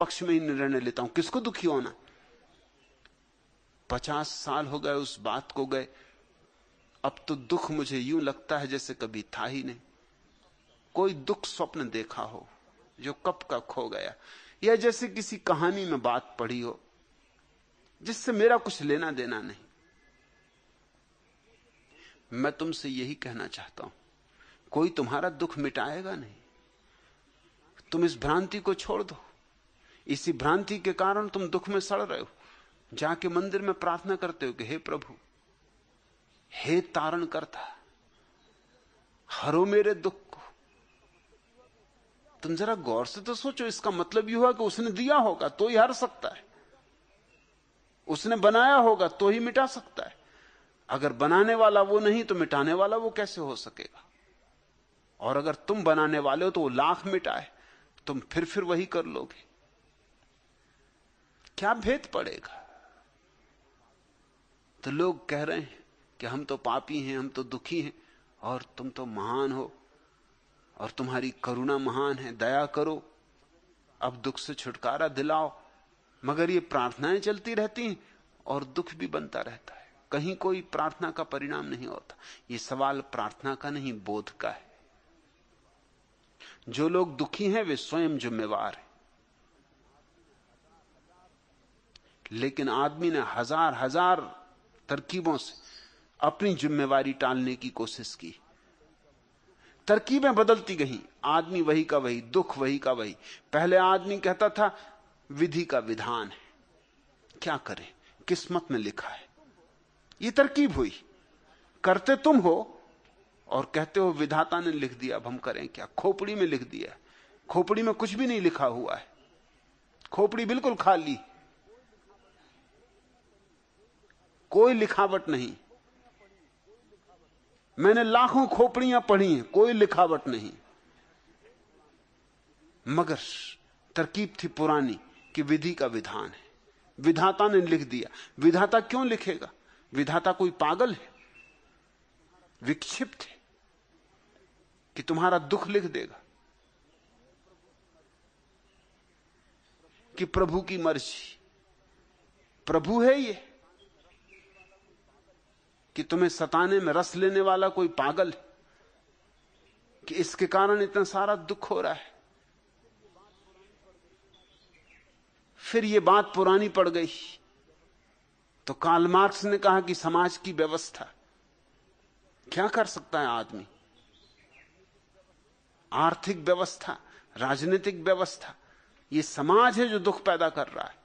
पक्ष में ही निर्णय लेता हूं। किसको दुखी होना? 50 साल हो गए उस बात को गए, अब तो दुख मुझे यूं लगता है जैसे कभी था ही नहीं। कोई दुख स्वप्न देखा हो जो कब का खो गया, या जैसे किसी कहानी में बात पढ़ी हो जिससे मेरा कुछ लेना देना नहीं। मैं तुमसे यही कहना चाहता हूं, कोई तुम्हारा दुख मिटाएगा नहीं। तुम इस भ्रांति को छोड़ दो। इसी भ्रांति के कारण तुम दुख में सड़ रहे हो। जाके मंदिर में प्रार्थना करते हो कि हे प्रभु, हे तारण करता, हरो मेरे दुख को। तुम जरा गौर से तो सोचो, इसका मतलब यह हुआ कि उसने दिया होगा तो ही हर सकता है, उसने बनाया होगा तो ही मिटा सकता है। अगर बनाने वाला वो नहीं तो मिटाने वाला वो कैसे हो सकेगा? और अगर तुम बनाने वाले हो तो वो लाख मिटाए, तुम फिर वही कर लोगे। क्या भेद पड़ेगा? तो लोग कह रहे हैं कि हम तो पापी हैं, हम तो दुखी हैं, और तुम तो महान हो और तुम्हारी करुणा महान है, दया करो, अब दुख से छुटकारा दिलाओ। मगर ये प्रार्थनाएं चलती रहती हैं और दुख भी बनता रहता है। कहीं कोई प्रार्थना का परिणाम नहीं होता। ये सवाल प्रार्थना का नहीं, बोध का है। जो लोग दुखी हैं वे स्वयं जिम्मेवार हैं। लेकिन आदमी ने हजार हजार तरकीबों से अपनी जिम्मेवारी टालने की कोशिश की। तरकीबें बदलती गई, आदमी वही का वही, दुख वही का वही। पहले आदमी कहता था विधि का विधान है, क्या करें, किस्मत में लिखा है। ये तरकीब हुई। करते तुम हो और कहते हो विधाता ने लिख दिया, अब हम करें क्या। खोपड़ी में लिख दिया, खोपड़ी में कुछ भी नहीं लिखा हुआ है, खोपड़ी बिल्कुल खाली, कोई लिखावट नहीं। मैंने लाखों खोपड़ियां पढ़ी हैं, कोई लिखावट नहीं। मगर तरकीब थी पुरानी कि विधि का विधान है, विधाता ने लिख दिया। विधाता क्यों लिखेगा? विधाता कोई पागल है, विक्षिप्त है कि तुम्हारा दुख लिख देगा? कि प्रभु की मर्जी। प्रभु है ये कि तुम्हें सताने में रस लेने वाला कोई पागल है कि इसके कारण इतना सारा दुख हो रहा है? फिर ये बात पुरानी पड़ गई तो कार्ल मार्क्स ने कहा कि समाज की व्यवस्था। क्या कर सकता है आदमी? आर्थिक व्यवस्था, राजनीतिक व्यवस्था, ये समाज है जो दुख पैदा कर रहा है।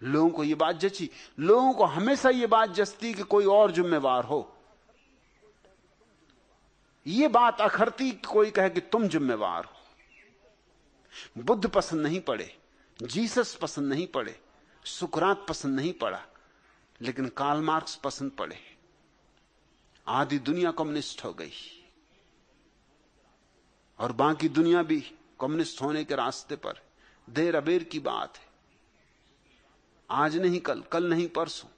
लोगों को ये बात जची, लोगों को हमेशा ये बात जचती कि कोई और जिम्मेवार हो। ये बात अखरती कोई कहे कि तुम जिम्मेवार हो। बुद्ध पसंद नहीं पड़े, जीसस पसंद नहीं पड़े, सुकरात पसंद नहीं पड़ा, लेकिन कार्ल मार्क्स पसंद पड़े। आधी दुनिया कम्युनिस्ट हो गई और बाकी दुनिया भी कम्युनिस्ट होने के रास्ते पर। देर अबेर की बात है, आज नहीं कल, कल नहीं परसों,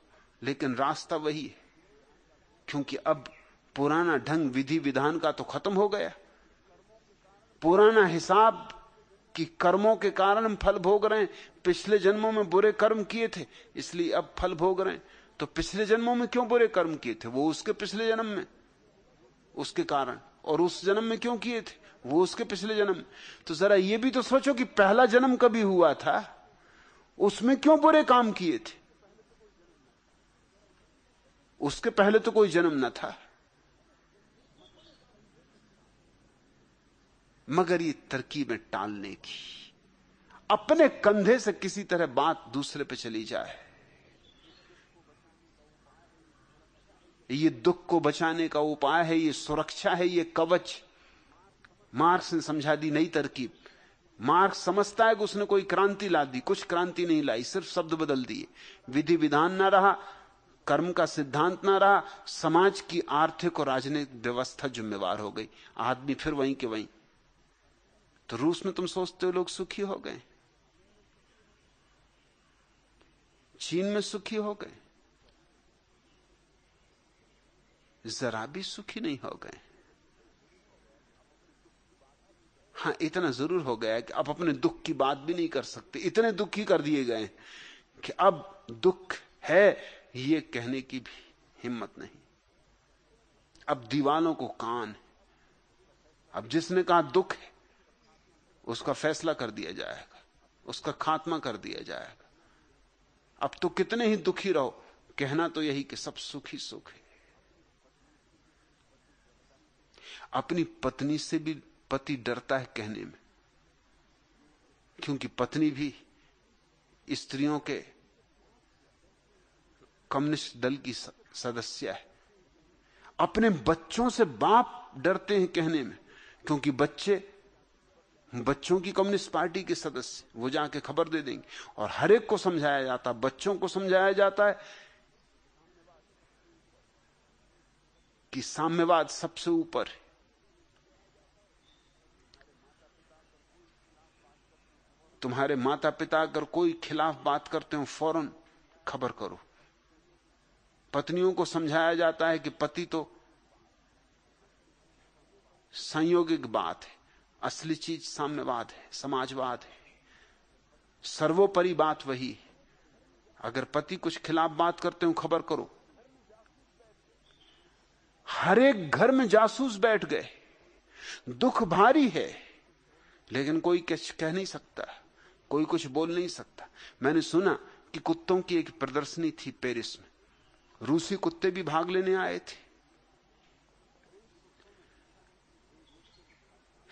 लेकिन रास्ता वही है। क्योंकि अब पुराना ढंग विधि विधान का तो खत्म हो गया। पुराना हिसाब कि कर्मों के कारण हम फल भोग रहे हैं, पिछले जन्मों में बुरे कर्म किए थे इसलिए अब फल भोग रहे हैं। तो पिछले जन्मों में क्यों बुरे कर्म किए थे? वो उसके पिछले जन्म में उसके कारण, और उस जन्म में क्यों किए थे? वो उसके पिछले जन्म। तो जरा ये भी तो सोचो कि पहला जन्म कभी हुआ था, उसमें क्यों बुरे काम किए थे? उसके पहले तो कोई जन्म न था। मगर ये तरकीबें टालने की, अपने कंधे से किसी तरह बात दूसरे पे चली जाए, ये दुख को बचाने का उपाय है, ये सुरक्षा है, ये कवच। मार्क्स ने समझा दी नई तरकीब। मार्क्स समझता है कि उसने कोई क्रांति ला दी, कुछ क्रांति नहीं लाई, सिर्फ शब्द बदल दिए। विधि विधान ना रहा, कर्म का सिद्धांत ना रहा, समाज की आर्थिक और राजनीतिक व्यवस्था जिम्मेवार हो गई। आदमी फिर वहीं के वहीं। तो रूस में तुम सोचते हो लोग सुखी हो गए, चीन में सुखी हो गए, जरा भी सुखी नहीं हो गए। हां, इतना जरूर हो गया है कि अब अपने दुख की बात भी नहीं कर सकते, इतने दुखी कर दिए गए कि अब दुख है ये कहने की भी हिम्मत नहीं। अब दीवालों को कान है। अब जिसने कहा दुख है उसका फैसला कर दिया जाएगा, उसका खात्मा कर दिया जाएगा। अब तो कितने ही दुखी रहो, कहना तो यही कि सब सुख ही सुख है। अपनी पत्नी से भी पति डरता है कहने में, क्योंकि पत्नी भी स्त्रियों के कम्युनिस्ट दल की सदस्य है। अपने बच्चों से बाप डरते हैं कहने में, क्योंकि बच्चों की कम्युनिस्ट पार्टी के सदस्य, वो जाके खबर दे देंगे। और हर एक को समझाया जाता, बच्चों को समझाया जाता है कि साम्यवाद सबसे ऊपर है। तुम्हारे माता पिता अगर कोई खिलाफ बात करते हो फौरन खबर करो। पत्नियों को समझाया जाता है कि पति तो संयोगिक बात है, असली चीज साम्यवाद है, समाजवाद है, सर्वोपरि बात वही है। अगर पति कुछ खिलाफ बात करते हो खबर करो। हर एक घर में जासूस बैठ गए। दुख भारी है, लेकिन कोई कुछ कह नहीं सकता, कोई कुछ बोल नहीं सकता। मैंने सुना कि कुत्तों की एक प्रदर्शनी थी पेरिस में, रूसी कुत्ते भी भाग लेने आए थे।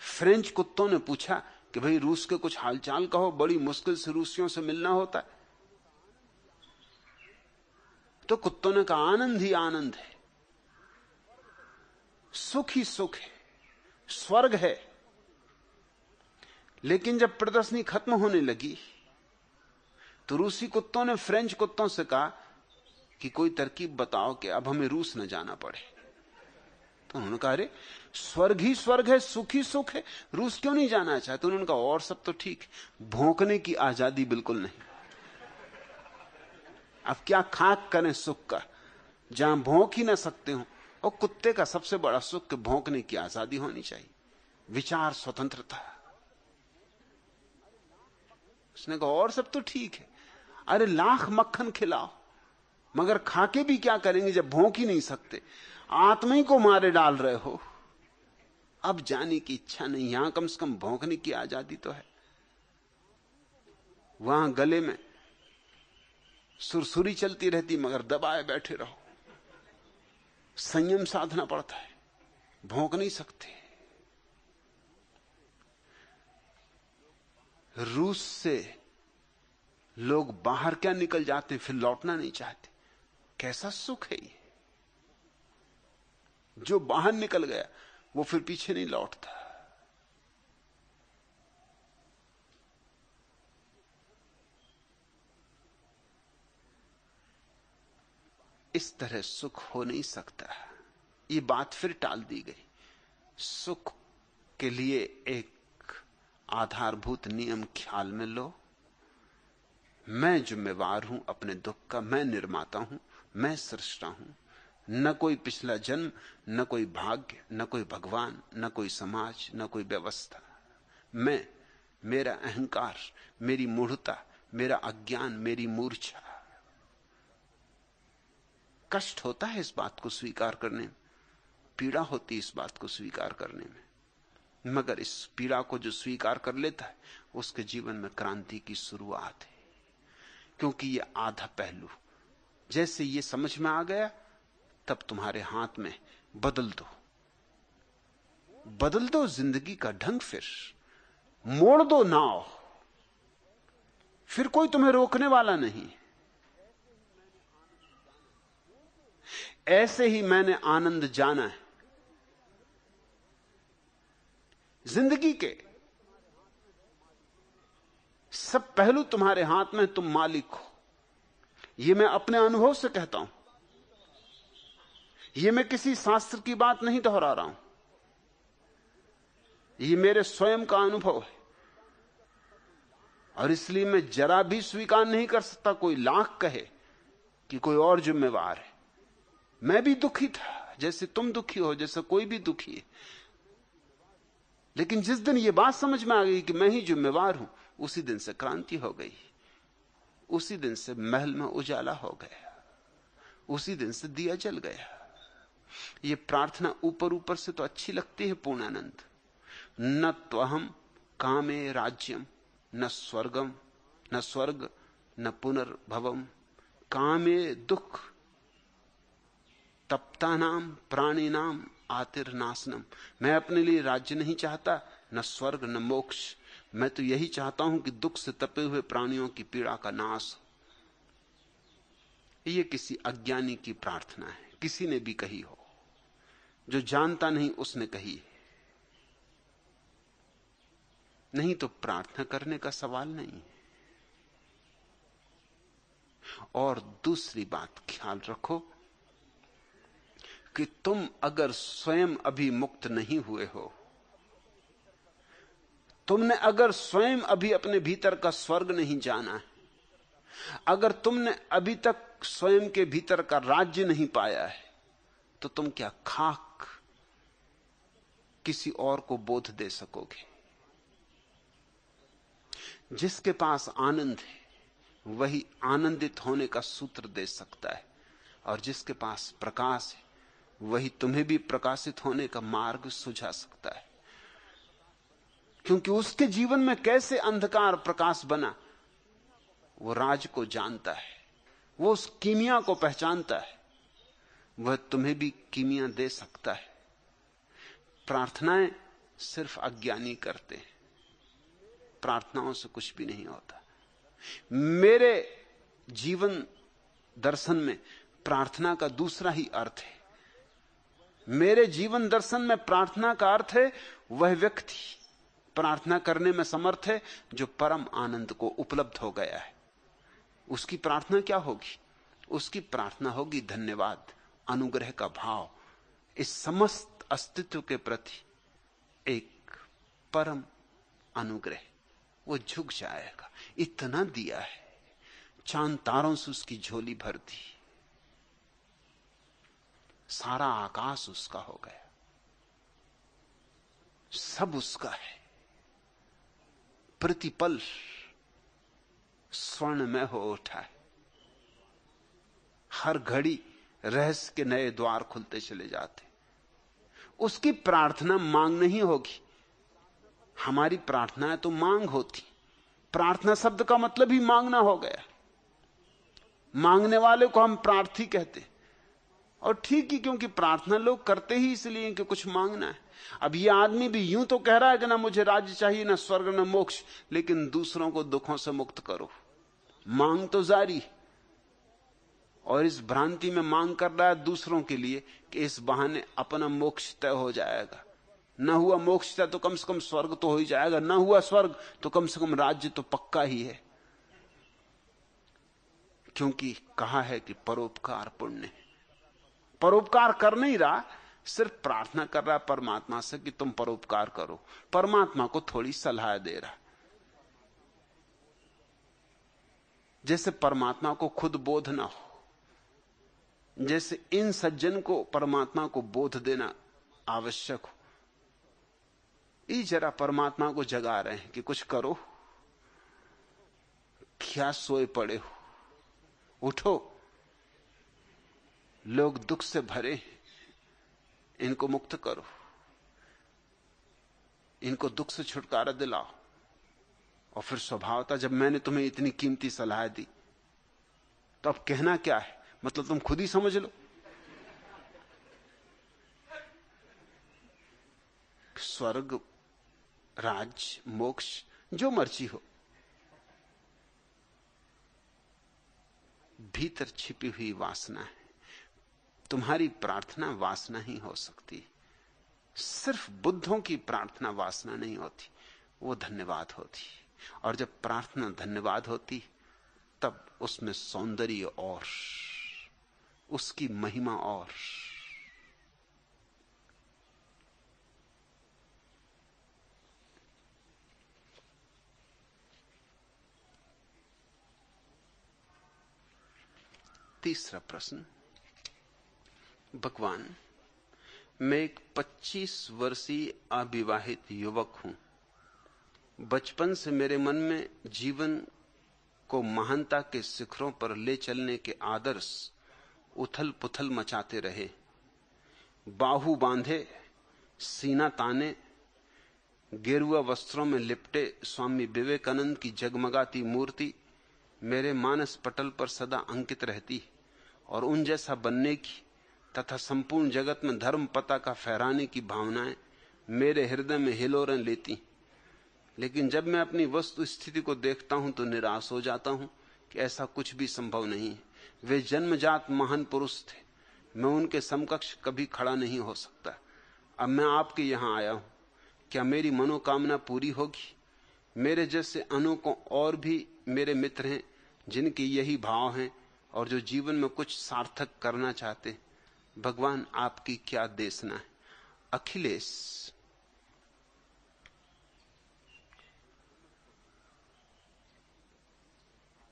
फ्रेंच कुत्तों ने पूछा कि भाई रूस के कुछ हालचाल कहो, बड़ी मुश्किल से रूसियों से मिलना होता है। तो कुत्तों ने कहा आनंद ही आनंद है, सुख ही सुख है, स्वर्ग है। लेकिन जब प्रदर्शनी खत्म होने लगी तो रूसी कुत्तों ने फ्रेंच कुत्तों से कहा कि कोई तरकीब बताओ कि अब हमें रूस न जाना पड़े। तो उन्होंने कहा अरे स्वर्ग ही स्वर्ग है, सुख ही सुख है, रूस क्यों नहीं जाना चाहते? तो उन्होंने कहा और सब तो ठीक, भौंकने की आजादी बिल्कुल नहीं। अब क्या खाक करें सुख का, जहां भौंक ही ना सकते हो। और कुत्ते का सबसे बड़ा सुख भौंकने की आजादी होनी चाहिए, विचार स्वतंत्रता। उसने कहा और सब तो ठीक है। अरे लाख मक्खन खिलाओ, मगर खाके भी क्या करेंगे जब भौंक ही नहीं सकते? आत्मा ही को मारे डाल रहे हो। अब जाने की इच्छा नहीं, यहां कम से कम भौंकने की आजादी तो है। वहां गले में सुरसुरी चलती रहती, मगर दबाए बैठे रहो, संयम साधना पड़ता है, भौंक नहीं सकते। रूस से लोग बाहर क्या निकल जाते हैं, फिर लौटना नहीं चाहते। कैसा सुख है ये! जो बाहर निकल गया वो फिर पीछे नहीं लौटता। इस तरह सुख हो नहीं सकता। ये बात फिर टाल दी गई। सुख के लिए एक आधारभूत नियम ख्याल में लो, मैं जिम्मेवार हूं अपने दुख का, मैं निर्माता हूं, मैं सृष्टा हूं। न कोई पिछला जन्म, न कोई भाग्य, न कोई भगवान, न कोई समाज, न कोई व्यवस्था। मैं, मेरा अहंकार, मेरी मूढ़ता, मेरा अज्ञान, मेरी मूर्छा। कष्ट होता है इस बात को स्वीकार करने में, पीड़ा होती इस बात को स्वीकार करने में, मगर इस पीड़ा को जो स्वीकार कर लेता है उसके जीवन में क्रांति की शुरुआत है। क्योंकि ये आधा पहलू जैसे ये समझ में आ गया, तब तुम्हारे हाथ में बदल दो जिंदगी का ढंग, फिर मोड़ दो नाव, फिर कोई तुम्हें रोकने वाला नहीं। ऐसे ही मैंने आनंद जाना है। जिंदगी के सब पहलू तुम्हारे हाथ में, तुम मालिक हो। यह मैं अपने अनुभव से कहता हूं, यह मैं किसी शास्त्र की बात नहीं दोहरा रहा हूं, यह मेरे स्वयं का अनुभव है। और इसलिए मैं जरा भी स्वीकार नहीं कर सकता कोई लाख कहे कि कोई और जिम्मेवार है। मैं भी दुखी था जैसे तुम दुखी हो, जैसे कोई भी दुखी है, लेकिन जिस दिन यह बात समझ में आ गई कि मैं ही जिम्मेवार हूं, उसी दिन से क्रांति हो गई, उसी दिन से महल में उजाला हो गया, उसी दिन से दिया जल गया। ये प्रार्थना ऊपर ऊपर से तो अच्छी लगती है पूर्णानंद, न त्वहम कामे राज्यम न स्वर्गम न स्वर्ग न पुनर्भवम कामे दुख तप्तानाम प्राणिनाम आतिर्नाशनम। मैं अपने लिए राज्य नहीं चाहता, न स्वर्ग न मोक्ष। मैं तो यही चाहता हूं कि दुख से तपे हुए प्राणियों की पीड़ा का नाश हो। यह किसी अज्ञानी की प्रार्थना है, किसी ने भी कही हो, जो जानता नहीं उसने कही है। नहीं तो प्रार्थना करने का सवाल नहीं है। और दूसरी बात ख्याल रखो कि तुम अगर स्वयं अभी मुक्त नहीं हुए हो, तुमने अगर स्वयं अभी अपने भीतर का स्वर्ग नहीं जाना है, अगर तुमने अभी तक स्वयं के भीतर का राज्य नहीं पाया है, तो तुम क्या खाक किसी और को बोध दे सकोगे? जिसके पास आनंद है वही आनंदित होने का सूत्र दे सकता है, और जिसके पास प्रकाश है वही तुम्हें भी प्रकाशित होने का मार्ग सुझा सकता है। क्योंकि उसके जीवन में कैसे अंधकार प्रकाश बना, वो राज को जानता है, वो उस कीमिया को पहचानता है, वह तुम्हें भी कीमिया दे सकता है। प्रार्थनाएं सिर्फ अज्ञानी करते हैं, प्रार्थनाओं से कुछ भी नहीं होता। मेरे जीवन दर्शन में प्रार्थना का दूसरा ही अर्थ है। मेरे जीवन दर्शन में प्रार्थना का अर्थ है वह व्यक्ति प्रार्थना करने में समर्थ है जो परम आनंद को उपलब्ध हो गया है। उसकी प्रार्थना क्या होगी? उसकी प्रार्थना होगी धन्यवाद, अनुग्रह का भाव, इस समस्त अस्तित्व के प्रति एक परम अनुग्रह। वो झुक जाएगा, इतना दिया है, चांद तारों से उसकी झोली भर दी, सारा आकाश उसका हो गया, सब उसका है, प्रतिपल स्वर्णमय हो उठा है। हर घड़ी रहस्य के नए द्वार खुलते चले जाते। उसकी प्रार्थना मांग नहीं होगी। हमारी प्रार्थनाएं तो मांग होती। प्रार्थना शब्द का मतलब ही मांगना हो गया। मांगने वाले को हम प्रार्थी कहते, और ठीक ही, क्योंकि प्रार्थना लोग करते ही इसलिए कि कुछ मांगना है। अब यह आदमी भी यूं तो कह रहा है कि ना मुझे राज्य चाहिए, ना स्वर्ग, ना मोक्ष, लेकिन दूसरों को दुखों से मुक्त करो। मांग तो जारी, और इस भ्रांति में मांग कर रहा है दूसरों के लिए कि इस बहाने अपना मोक्ष तय हो जाएगा। न हुआ मोक्ष तय तो कम से कम स्वर्ग तो हो ही जाएगा, न हुआ स्वर्ग तो कम से कम राज्य तो पक्का ही है। क्योंकि कहा है कि परोपकार पुण्य है। परोपकार कर नहीं रहा, सिर्फ प्रार्थना कर रहा परमात्मा से कि तुम परोपकार करो। परमात्मा को थोड़ी सलाह दे रहा, जैसे परमात्मा को खुद बोध ना हो, जैसे इन सज्जन को परमात्मा को बोध देना आवश्यक हो। ये जरा परमात्मा को जगा रहे हैं कि कुछ करो, क्या सोए पड़े हो, उठो, लोग दुख से भरे, इनको मुक्त करो, इनको दुख से छुटकारा दिलाओ। और फिर स्वभावतः जब मैंने तुम्हें इतनी कीमती सलाह दी, तो अब कहना क्या है? मतलब तुम खुद ही समझ लो। स्वर्ग, राज, मोक्ष, जो मर्जी हो, भीतर छिपी हुई वासना है। तुम्हारी प्रार्थना वासना ही हो सकती। सिर्फ बुद्धों की प्रार्थना वासना नहीं होती, वो धन्यवाद होती। और जब प्रार्थना धन्यवाद होती, तब उसमें सौंदर्य और उसकी महिमा और। तीसरा प्रश्न, भगवान, मैं एक 25 वर्षीय अविवाहित युवक हूं। बचपन से मेरे मन में जीवन को महानता के शिखरों पर ले चलने के आदर्श उथल पुथल मचाते रहे। बाहु बांधे, सीना ताने, गेरुआ वस्त्रों में लिपटे स्वामी विवेकानंद की जगमगाती मूर्ति मेरे मानस पटल पर सदा अंकित रहती और उन जैसा बनने की तथा संपूर्ण जगत में धर्म पताका फहराने की भावनाएं मेरे हृदय में हिलोरें लेती। लेकिन जब मैं अपनी वस्तु स्थिति को देखता हूं तो निराश हो जाता हूं कि ऐसा कुछ भी संभव नहीं है। वे जन्मजात महान पुरुष थे, मैं उनके समकक्ष कभी खड़ा नहीं हो सकता। अब मैं आपके यहां आया हूं, क्या मेरी मनोकामना पूरी होगी? मेरे जैसे अनेकों और भी मेरे मित्र हैं जिनके यही भाव हैं और जो जीवन में कुछ सार्थक करना चाहते हैं। भगवान आपकी क्या देशना है। अखिलेश।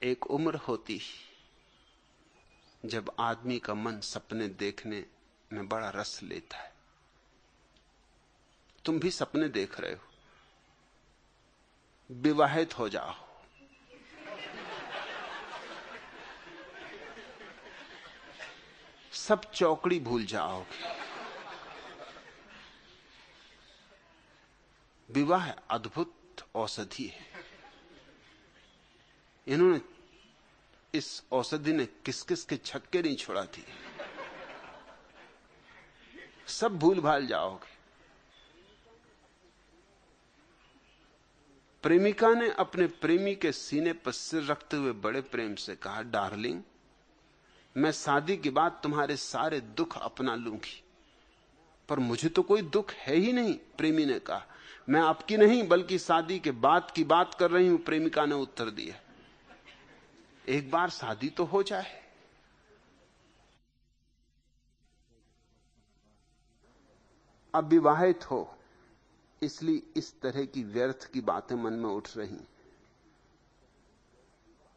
एक उम्र होती जब आदमी का मन सपने देखने में बड़ा रस लेता है। तुम भी सपने देख रहे हो, विवाहित हो जाओ। सब चौकड़ी भूल जाओगे। विवाह अद्भुत औषधि है। इन्होंने इस औषधि ने किस किस के छक्के नहीं छुड़ा थी। सब भूल भाल जाओगे। प्रेमिका ने अपने प्रेमी के सीने पर सिर रखते हुए बड़े प्रेम से कहा, डार्लिंग, मैं शादी के बाद तुम्हारे सारे दुख अपना लूंगी। पर मुझे तो कोई दुख है ही नहीं, प्रेमी ने कहा। मैं आपकी नहीं बल्कि शादी के बाद की बात कर रही हूं, प्रेमिका ने उत्तर दिया। एक बार शादी तो हो जाए। अविवाहित हो इसलिए इस तरह की व्यर्थ की बातें मन में उठ रही,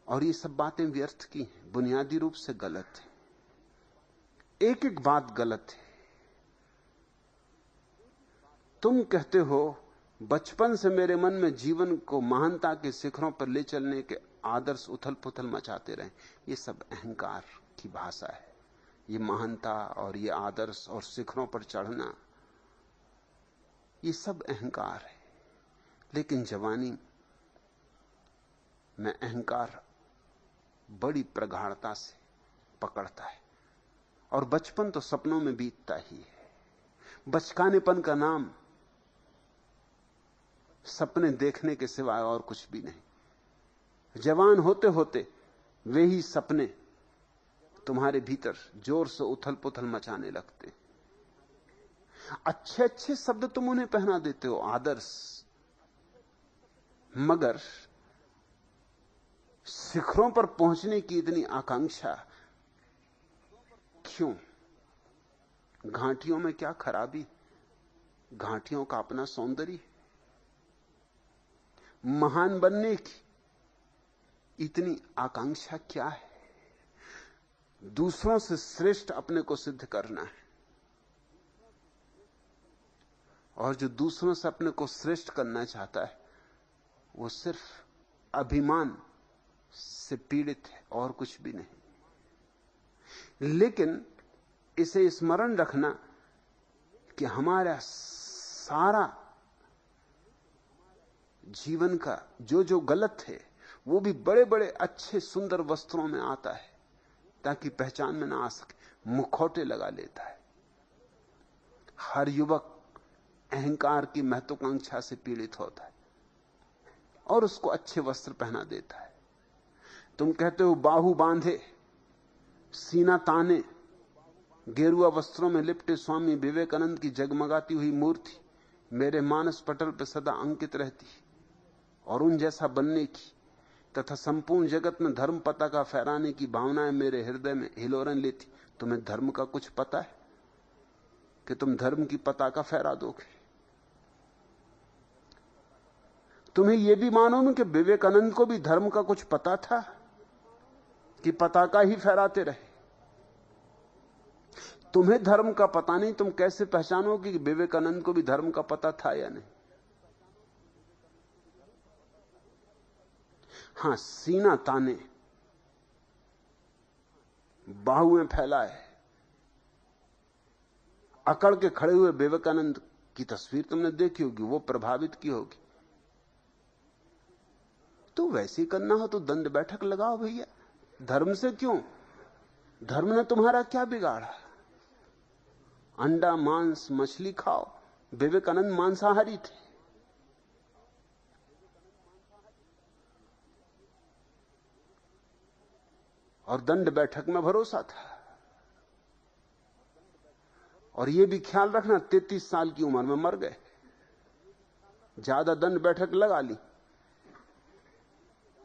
और ये सब बातें व्यर्थ की हैं, बुनियादी रूप से गलत है। एक एक बात गलत है। तुम कहते हो बचपन से मेरे मन में जीवन को महानता के शिखरों पर ले चलने के आदर्श उथल पुथल मचाते रहे। ये सब अहंकार की भाषा है। ये महानता और ये आदर्श और शिखरों पर चढ़ना, ये सब अहंकार है। लेकिन जवानी में अहंकार बड़ी प्रगाढ़ता से पकड़ता है, और बचपन तो सपनों में बीतता ही है। बचकानेपन का नाम सपने देखने के सिवाय और कुछ भी नहीं। जवान होते होते वे ही सपने तुम्हारे भीतर जोर से उथल पुथल मचाने लगते। अच्छे अच्छे शब्द तुम उन्हें पहना देते हो, आदर्श, मगर शिखरों पर पहुंचने की इतनी आकांक्षा क्यों? घाटियों में क्या खराबी? घाटियों का अपना सौंदर्य। महान बनने की इतनी आकांक्षा क्या है? दूसरों से श्रेष्ठ अपने को सिद्ध करना है, और जो दूसरों से अपने को श्रेष्ठ करना चाहता है वो सिर्फ अभिमान से पीड़ित है और कुछ भी नहीं। लेकिन इसे स्मरण रखना कि हमारा सारा जीवन का जो जो गलत है वो भी बड़े बड़े अच्छे सुंदर वस्त्रों में आता है ताकि पहचान में ना आ सके। मुखौटे लगा लेता है। हर युवक अहंकार की महत्वाकांक्षा से पीड़ित होता है और उसको अच्छे वस्त्र पहना देता है। तुम कहते हो बाहु बांधे, सीना ताने, गेरुआ वस्त्रों में लिपटे स्वामी विवेकानंद की जगमगाती हुई मूर्ति मेरे मानस पटल पर सदा अंकित रहती, और उन जैसा बनने की तथा संपूर्ण जगत में धर्म पताका फहराने की भावनाएं मेरे हृदय में हिलोरन लेती। तुम्हें धर्म का कुछ पता है कि तुम धर्म की पताका फहरा दोगे? तुम्हें यह भी मालूम कि विवेकानंद को भी धर्म का कुछ पता था कि पताका ही फहराते रहे? तुम्हें धर्म का पता नहीं, तुम कैसे पहचानोगे कि विवेकानंद को भी धर्म का पता था या नहीं? हां, सीना ताने, बाहुएं फैलाए, अकड़ के खड़े हुए विवेकानंद की तस्वीर तुमने देखी होगी, वो प्रभावित की होगी। तो वैसे करना हो तो दंड बैठक लगाओ भैया, धर्म से क्यों? धर्म ने तुम्हारा क्या बिगाड़ा? अंडा मांस मछली खाओ। विवेकानंद मांसाहारी थे। और दंड बैठक में भरोसा था। और यह भी ख्याल रखना, 33 साल की उम्र में मर गए। ज्यादा दंड बैठक लगा ली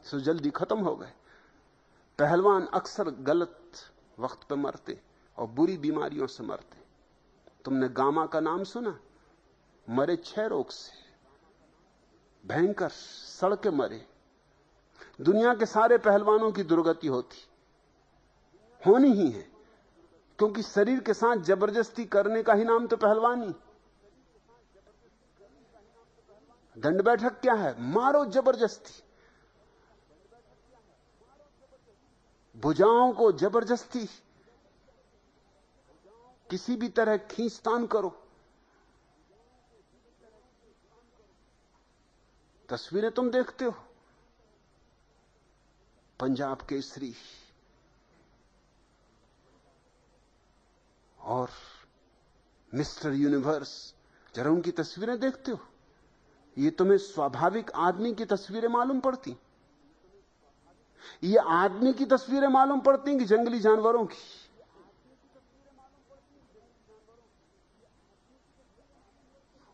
तो जल्दी खत्म हो गए। पहलवान अक्सर गलत वक्त पे मरते और बुरी बीमारियों से मरते। तुमने गामा का नाम सुना? मरे 6 रोग से, भयंकर सड़ के मरे। दुनिया के सारे पहलवानों की दुर्गति होनी ही है, क्योंकि शरीर के साथ जबरदस्ती करने का ही नाम तो पहलवानी। दंड बैठक क्या है? मारो जबरदस्ती, भुजाओं को जबरदस्ती किसी भी तरह खींचतान करो। तस्वीरें तुम देखते हो, पंजाब केसरी और मिस्टर यूनिवर्स, जरा उनकी तस्वीरें देखते हो, ये तुम्हें स्वाभाविक आदमी की तस्वीरें मालूम पड़ती? ये आदमी की तस्वीरें मालूम पड़ती कि जंगली जानवरों की?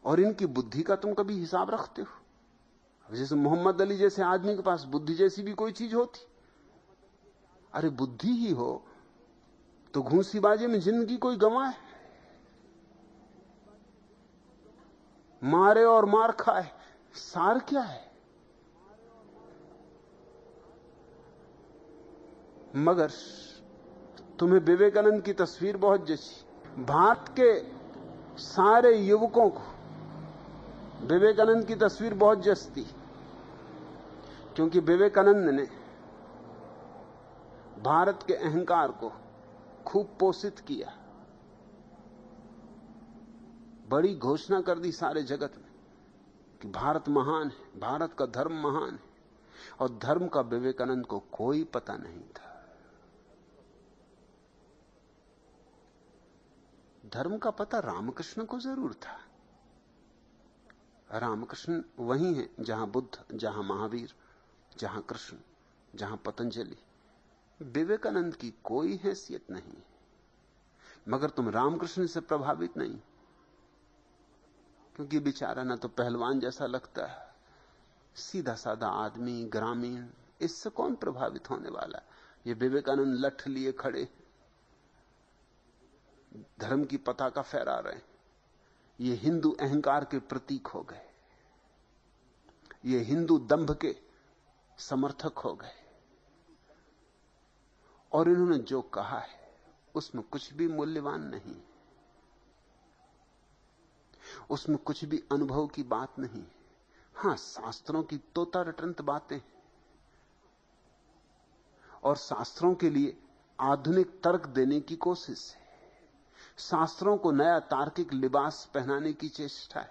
और इनकी बुद्धि का तुम कभी हिसाब रखते हो? जैसे मोहम्मद अली जैसे आदमी के पास बुद्धि जैसी भी कोई चीज होती? अरे बुद्धि ही हो तो घूसीबाजी में जिंदगी कोई गंवाए, मारे और मार खाए, सार क्या है? मगर तुम्हें विवेकानंद की तस्वीर बहुत जची। भारत के सारे युवकों को विवेकानंद की तस्वीर बहुत जचती, क्योंकि विवेकानंद ने भारत के अहंकार को खूब पोषित किया। बड़ी घोषणा कर दी सारे जगत में कि भारत महान है, भारत का धर्म महान है। और धर्म का विवेकानंद को कोई पता नहीं था। धर्म का पता रामकृष्ण को जरूर था। रामकृष्ण वही है जहां बुद्ध, जहां महावीर, जहां कृष्ण, जहां पतंजलि। विवेकानंद की कोई हैसियत नहीं। मगर तुम रामकृष्ण से प्रभावित नहीं, क्योंकि बेचारा ना तो पहलवान जैसा लगता है, सीधा साधा आदमी, ग्रामीण, इससे कौन प्रभावित होने वाला? ये विवेकानंद लठ लिए खड़े, धर्म की पताका फहरा रहे। ये हिंदू अहंकार के प्रतीक हो गए, ये हिंदू दंभ के समर्थक हो गए। और इन्होंने जो कहा है उसमें कुछ भी मूल्यवान नहीं, उसमें कुछ भी अनुभव की बात नहीं। हां, शास्त्रों की तोता रटंत बातें, और शास्त्रों के लिए आधुनिक तर्क देने की कोशिश है, शास्त्रों को नया तार्किक लिबास पहनाने की चेष्टा है,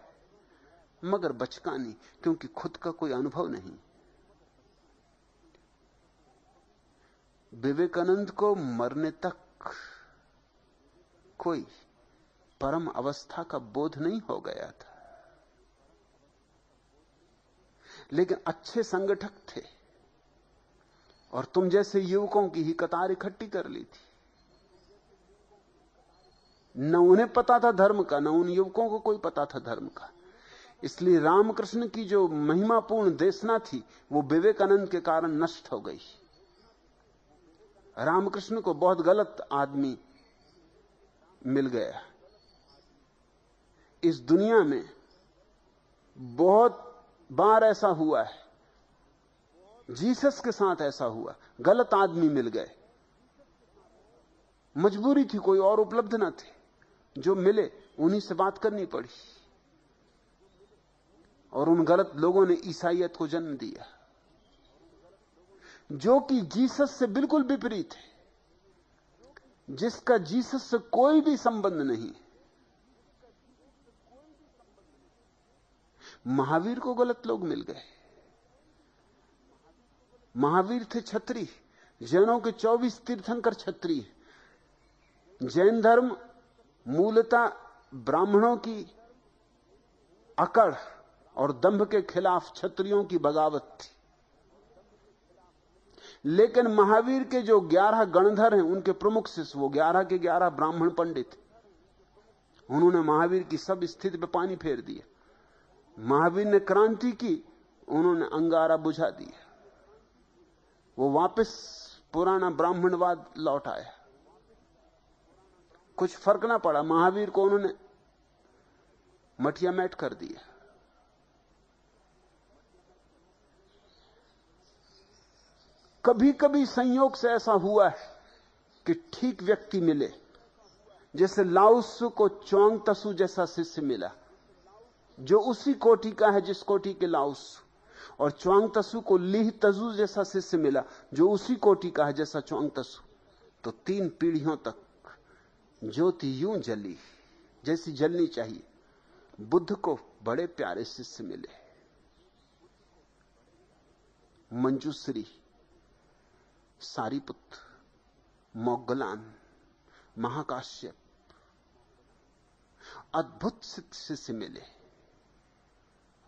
मगर बचकानी, क्योंकि खुद का कोई अनुभव नहीं। विवेकानंद को मरने तक कोई परम अवस्था का बोध नहीं हो गया था, लेकिन अच्छे संगठक थे और तुम जैसे युवकों की ही कतार इकट्ठी कर ली थी। न उन्हें पता था धर्म का, न उन युवकों को कोई पता था धर्म का। इसलिए रामकृष्ण की जो महिमापूर्ण देशना थी वो विवेकानंद के कारण नष्ट हो गई। रामकृष्ण को बहुत गलत आदमी मिल गया। इस दुनिया में बहुत बार ऐसा हुआ है, जीसस के साथ ऐसा हुआ, गलत आदमी मिल गए। मजबूरी थी, कोई और उपलब्ध ना थे, जो मिले उन्हीं से बात करनी पड़ी। और उन गलत लोगों ने ईसाइयत को जन्म दिया, जो कि जीसस से बिल्कुल विपरीत है, जिसका जीसस से कोई भी संबंध नहीं। महावीर को गलत लोग मिल गए। महावीर थे क्षत्रिय, जैनों के 24 तीर्थंकर क्षत्रिय। जैन धर्म मूलतः ब्राह्मणों की अकड़ और दंभ के खिलाफ क्षत्रियों की बगावत थी। लेकिन महावीर के जो 11 गणधर हैं, उनके प्रमुख शिष्य, वो 11 के 11 ब्राह्मण पंडित। उन्होंने महावीर की सब स्थिति पे पानी फेर दिया। महावीर ने क्रांति की, उन्होंने अंगारा बुझा दिया। वो वापस पुराना ब्राह्मणवाद लौट आया। कुछ फर्क ना पड़ा, महावीर को उन्होंने मटिया मैट कर दिया। कभी कभी संयोग से ऐसा हुआ है कि ठीक व्यक्ति मिले, जैसे लाओत्सु को च्वांग तसु जैसा शिष्य मिला, जो उसी कोटि का है जिस कोटि के लाओत्सु, और च्वांग तसु को लीह तजु जैसा शिष्य मिला, जो उसी कोटि का है जैसा च्वांग तसु। तो 3 पीढ़ियों तक ज्योति यूं जली जैसी जलनी चाहिए। बुद्ध को बड़े प्यारे शिष्य मिले, मंजूश्री, सारीपुत्र, मोग्गलान, महाकाश्यप, अद्भुत शिष्य मिले।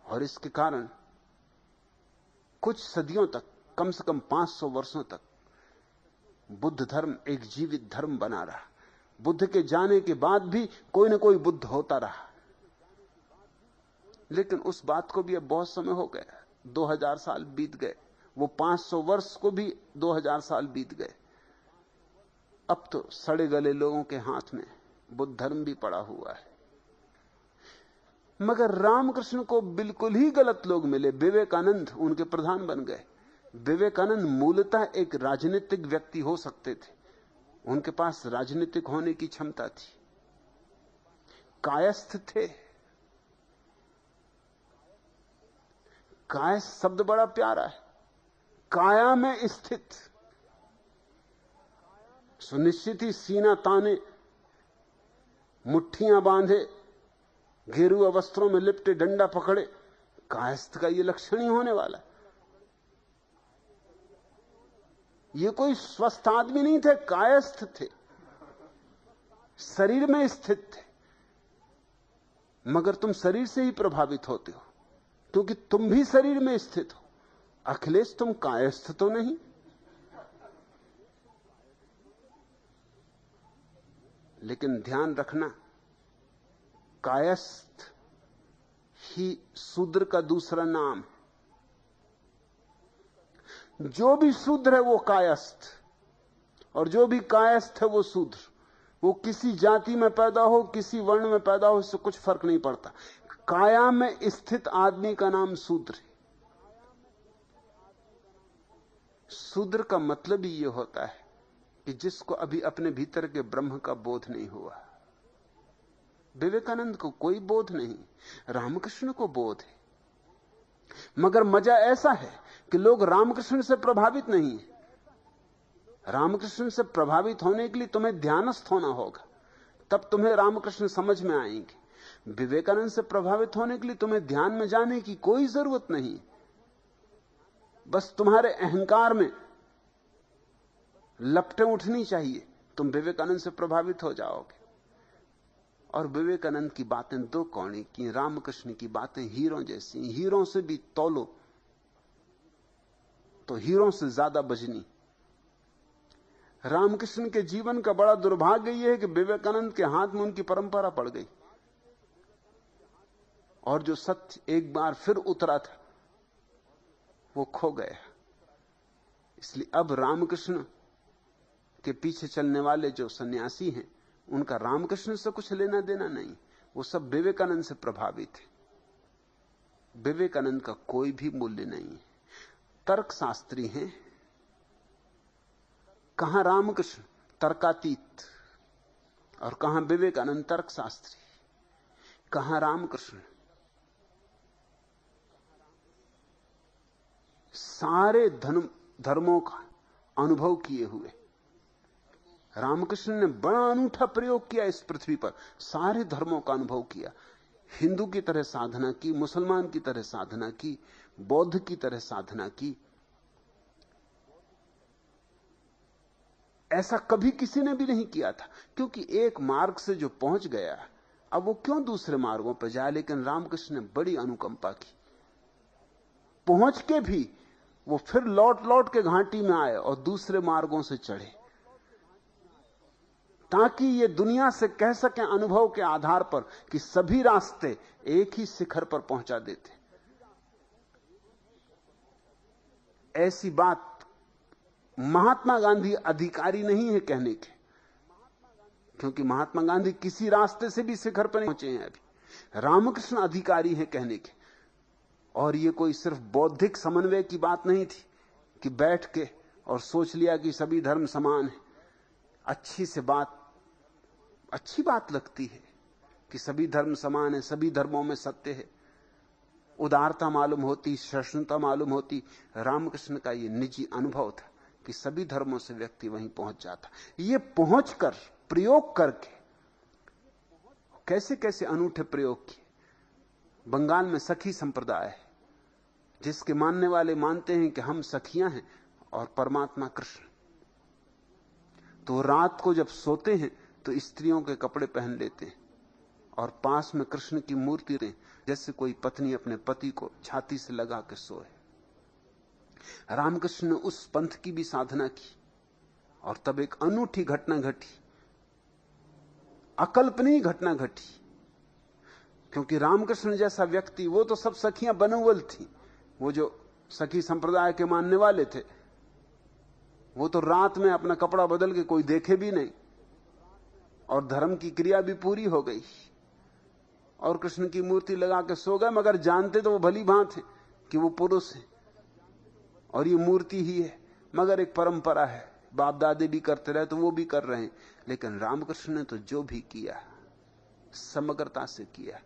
और इसके कारण कुछ सदियों तक, कम से कम 500 वर्षों तक बुद्ध धर्म एक जीवित धर्म बना रहा। बुद्ध के जाने के बाद भी कोई ना कोई बुद्ध होता रहा। लेकिन उस बात को भी अब बहुत समय हो गया, 2000 साल बीत गए। वो 500 वर्ष को भी 2000 साल बीत गए। अब तो सड़े गले लोगों के हाथ में बुद्ध धर्म भी पड़ा हुआ है। मगर रामकृष्ण को बिल्कुल ही गलत लोग मिले। विवेकानंद उनके प्रधान बन गए। विवेकानंद मूलतः एक राजनीतिक व्यक्ति हो सकते थे, उनके पास राजनीतिक होने की क्षमता थी। कायस्थ थे। कायस्थ शब्द बड़ा प्यारा है, काया में स्थित। सुनिश्चित ही सीना ताने, मुट्ठियां बांधे, गेरुआ वस्त्रों में लिपटे, डंडा पकड़े। कायस्थ का यह लक्षण ही होने वाला। ये कोई स्वस्थ आदमी नहीं थे, कायस्थ थे, शरीर में स्थित थे। मगर तुम शरीर से ही प्रभावित होते हो, क्योंकि तुम भी शरीर में स्थित हो। अखिलेश, तुम कायस्थ तो नहीं? लेकिन ध्यान रखना, कायस्थ ही शूद्र का दूसरा नाम है। जो भी शूद्र है वो कायस्थ, और जो भी कायस्थ है वो शूद्र। वो किसी जाति में पैदा हो, किसी वर्ण में पैदा हो, इससे कुछ फर्क नहीं पड़ता। काया में स्थित आदमी का नाम शूद्र है। शूद्र का मतलब ही यह होता है कि जिसको अभी अपने भीतर के ब्रह्म का बोध नहीं हुआ। विवेकानंद को कोई बोध नहीं, रामकृष्ण को बोध है। मगर मजा ऐसा है कि लोग रामकृष्ण से प्रभावित नहीं है। रामकृष्ण से प्रभावित होने के लिए तुम्हें ध्यानस्थ होना होगा, तब तुम्हें रामकृष्ण समझ में आएंगे। विवेकानंद से प्रभावित होने के लिए तुम्हें ध्यान में जाने की कोई जरूरत नहीं। बस तुम्हारे अहंकार में लपटें उठनी चाहिए, तुम विवेकानंद से प्रभावित हो जाओगे। और विवेकानंद की बातें दो कौड़ी की, रामकृष्ण की बातें हीरों जैसी। हीरों से भी तौलो तो हीरों से ज्यादा बजनी। रामकृष्ण के जीवन का बड़ा दुर्भाग्य यह है कि विवेकानंद के हाथ में उनकी परंपरा पड़ गई, और जो सत्य एक बार फिर उतरा था वो खो गया। इसलिए अब रामकृष्ण के पीछे चलने वाले जो सन्यासी हैं, उनका रामकृष्ण से कुछ लेना देना नहीं। वो सब विवेकानंद से प्रभावित है। विवेकानंद का कोई भी मूल्य नहीं है। तर्कशास्त्री हैं, कहां रामकृष्ण? तर्कातीत, और कहां विवेकानंद तर्कशास्त्री, कहां रामकृष्ण। सारे धर्मों का अनुभव किए हुए रामकृष्ण ने बड़ा अनूठा प्रयोग किया इस पृथ्वी पर। सारे धर्मों का अनुभव किया, हिंदू की तरह साधना की, मुसलमान की तरह साधना की, बौद्ध की तरह साधना की। ऐसा कभी किसी ने भी नहीं किया था, क्योंकि एक मार्ग से जो पहुंच गया अब वो क्यों दूसरे मार्गों पर जाए। लेकिन रामकृष्ण ने बड़ी अनुकंपा की, पहुंच के भी वो फिर लौट लौट के घाटी में आए और दूसरे मार्गों से चढ़े, ताकि ये दुनिया से कह सकें अनुभव के आधार पर कि सभी रास्ते एक ही शिखर पर पहुंचा देते। ऐसी बात महात्मा गांधी अधिकारी नहीं है कहने के, क्योंकि महात्मा गांधी किसी रास्ते से भी शिखर पर नहीं पहुंचे हैं अभी। रामकृष्ण अधिकारी हैं कहने के। और ये कोई सिर्फ बौद्धिक समन्वय की बात नहीं थी कि बैठ के और सोच लिया कि सभी धर्म समान है। अच्छी बात लगती है कि सभी धर्म समान है, सभी धर्मों में सत्य है, उदारता मालूम होती, सहिष्णुता मालूम होती। रामकृष्ण का ये निजी अनुभव था कि सभी धर्मों से व्यक्ति वहीं पहुंच जाता। ये पहुंचकर प्रयोग करके कैसे कैसे अनूठे प्रयोग किए। बंगाल में सखी संप्रदाय है, जिसके मानने वाले मानते हैं कि हम सखियां हैं और परमात्मा कृष्ण। तो रात को जब सोते हैं तो स्त्रियों के कपड़े पहन लेते हैं और पास में कृष्ण की मूर्ति रहे, जैसे कोई पत्नी अपने पति को छाती से लगा के सोए। रामकृष्ण ने उस पंथ की भी साधना की और तब एक अनूठी घटना घटी, अकल्पनीय घटना घटी। क्योंकि रामकृष्ण जैसा व्यक्ति, वो तो सब सखियां बनोवल थी, वो जो सखी संप्रदाय के मानने वाले थे, वो तो रात में अपना कपड़ा बदल के कोई देखे भी नहीं और धर्म की क्रिया भी पूरी हो गई और कृष्ण की मूर्ति लगा के सो गए। मगर जानते तो वो भली भांत है कि वो पुरुष है और ये मूर्ति ही है, मगर एक परंपरा है, बाप दादे भी करते रहे तो वो भी कर रहे हैं। लेकिन रामकृष्ण ने तो जो भी किया समग्रता से किया।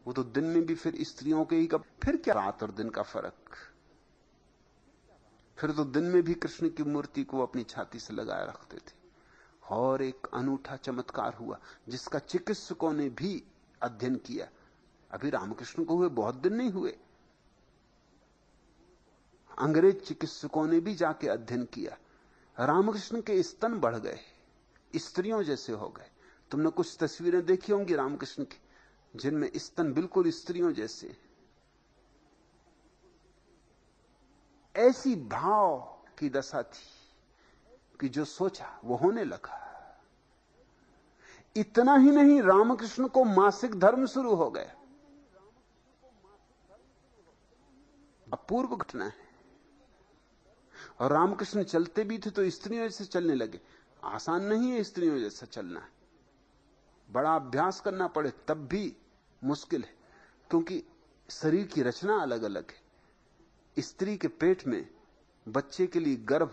वो तो दिन में भी फिर स्त्रियों के ही फिर क्या रात और दिन का फर्क। फिर तो दिन में भी कृष्ण की मूर्ति को अपनी छाती से लगाए रखते थे। और एक अनूठा चमत्कार हुआ जिसका चिकित्सकों ने भी अध्ययन किया। अभी रामकृष्ण को हुए बहुत दिन नहीं हुए, अंग्रेज चिकित्सकों ने भी जाके अध्ययन किया। रामकृष्ण के स्तन बढ़ गए, स्त्रियों जैसे हो गए। तुमने कुछ तस्वीरें देखी होंगी रामकृष्ण की जिनमें स्तन बिल्कुल स्त्रियों जैसे। ऐसी भाव की दशा थी कि जो सोचा वो होने लगा। इतना ही नहीं, रामकृष्ण को मासिक धर्म शुरू हो गया। अपूर्व घटना है। और रामकृष्ण चलते भी थे तो स्त्रियों जैसे चलने लगे। आसान नहीं है स्त्रियों जैसा चलना, बड़ा अभ्यास करना पड़े तब भी मुश्किल है, क्योंकि शरीर की रचना अलग अलग है। स्त्री के पेट में बच्चे के लिए गर्भ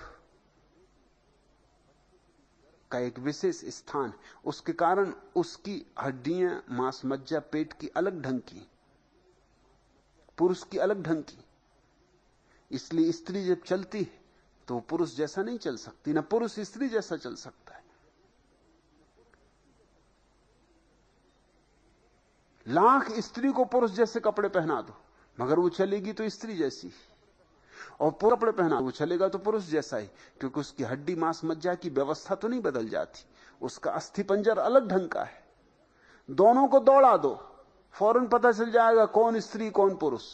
का एक विशेष स्थान, उसके कारण उसकी हड्डियां, मांस मज्जा पेट की अलग ढंग की, पुरुष की अलग ढंग की। इसलिए स्त्री जब चलती है तो पुरुष जैसा नहीं चल सकती, ना पुरुष स्त्री जैसा चल सकता है। लाख स्त्री को पुरुष जैसे कपड़े पहना दो, मगर वो चलेगी तो स्त्री जैसी, और पूरा कपड़े पहना वो चलेगा तो पुरुष जैसा ही, क्योंकि उसकी हड्डी मांस मज्जा की व्यवस्था तो नहीं बदल जाती, उसका अस्थिपंजर अलग ढंग का है। दोनों को दौड़ा दो, फौरन पता चल जाएगा कौन स्त्री कौन पुरुष।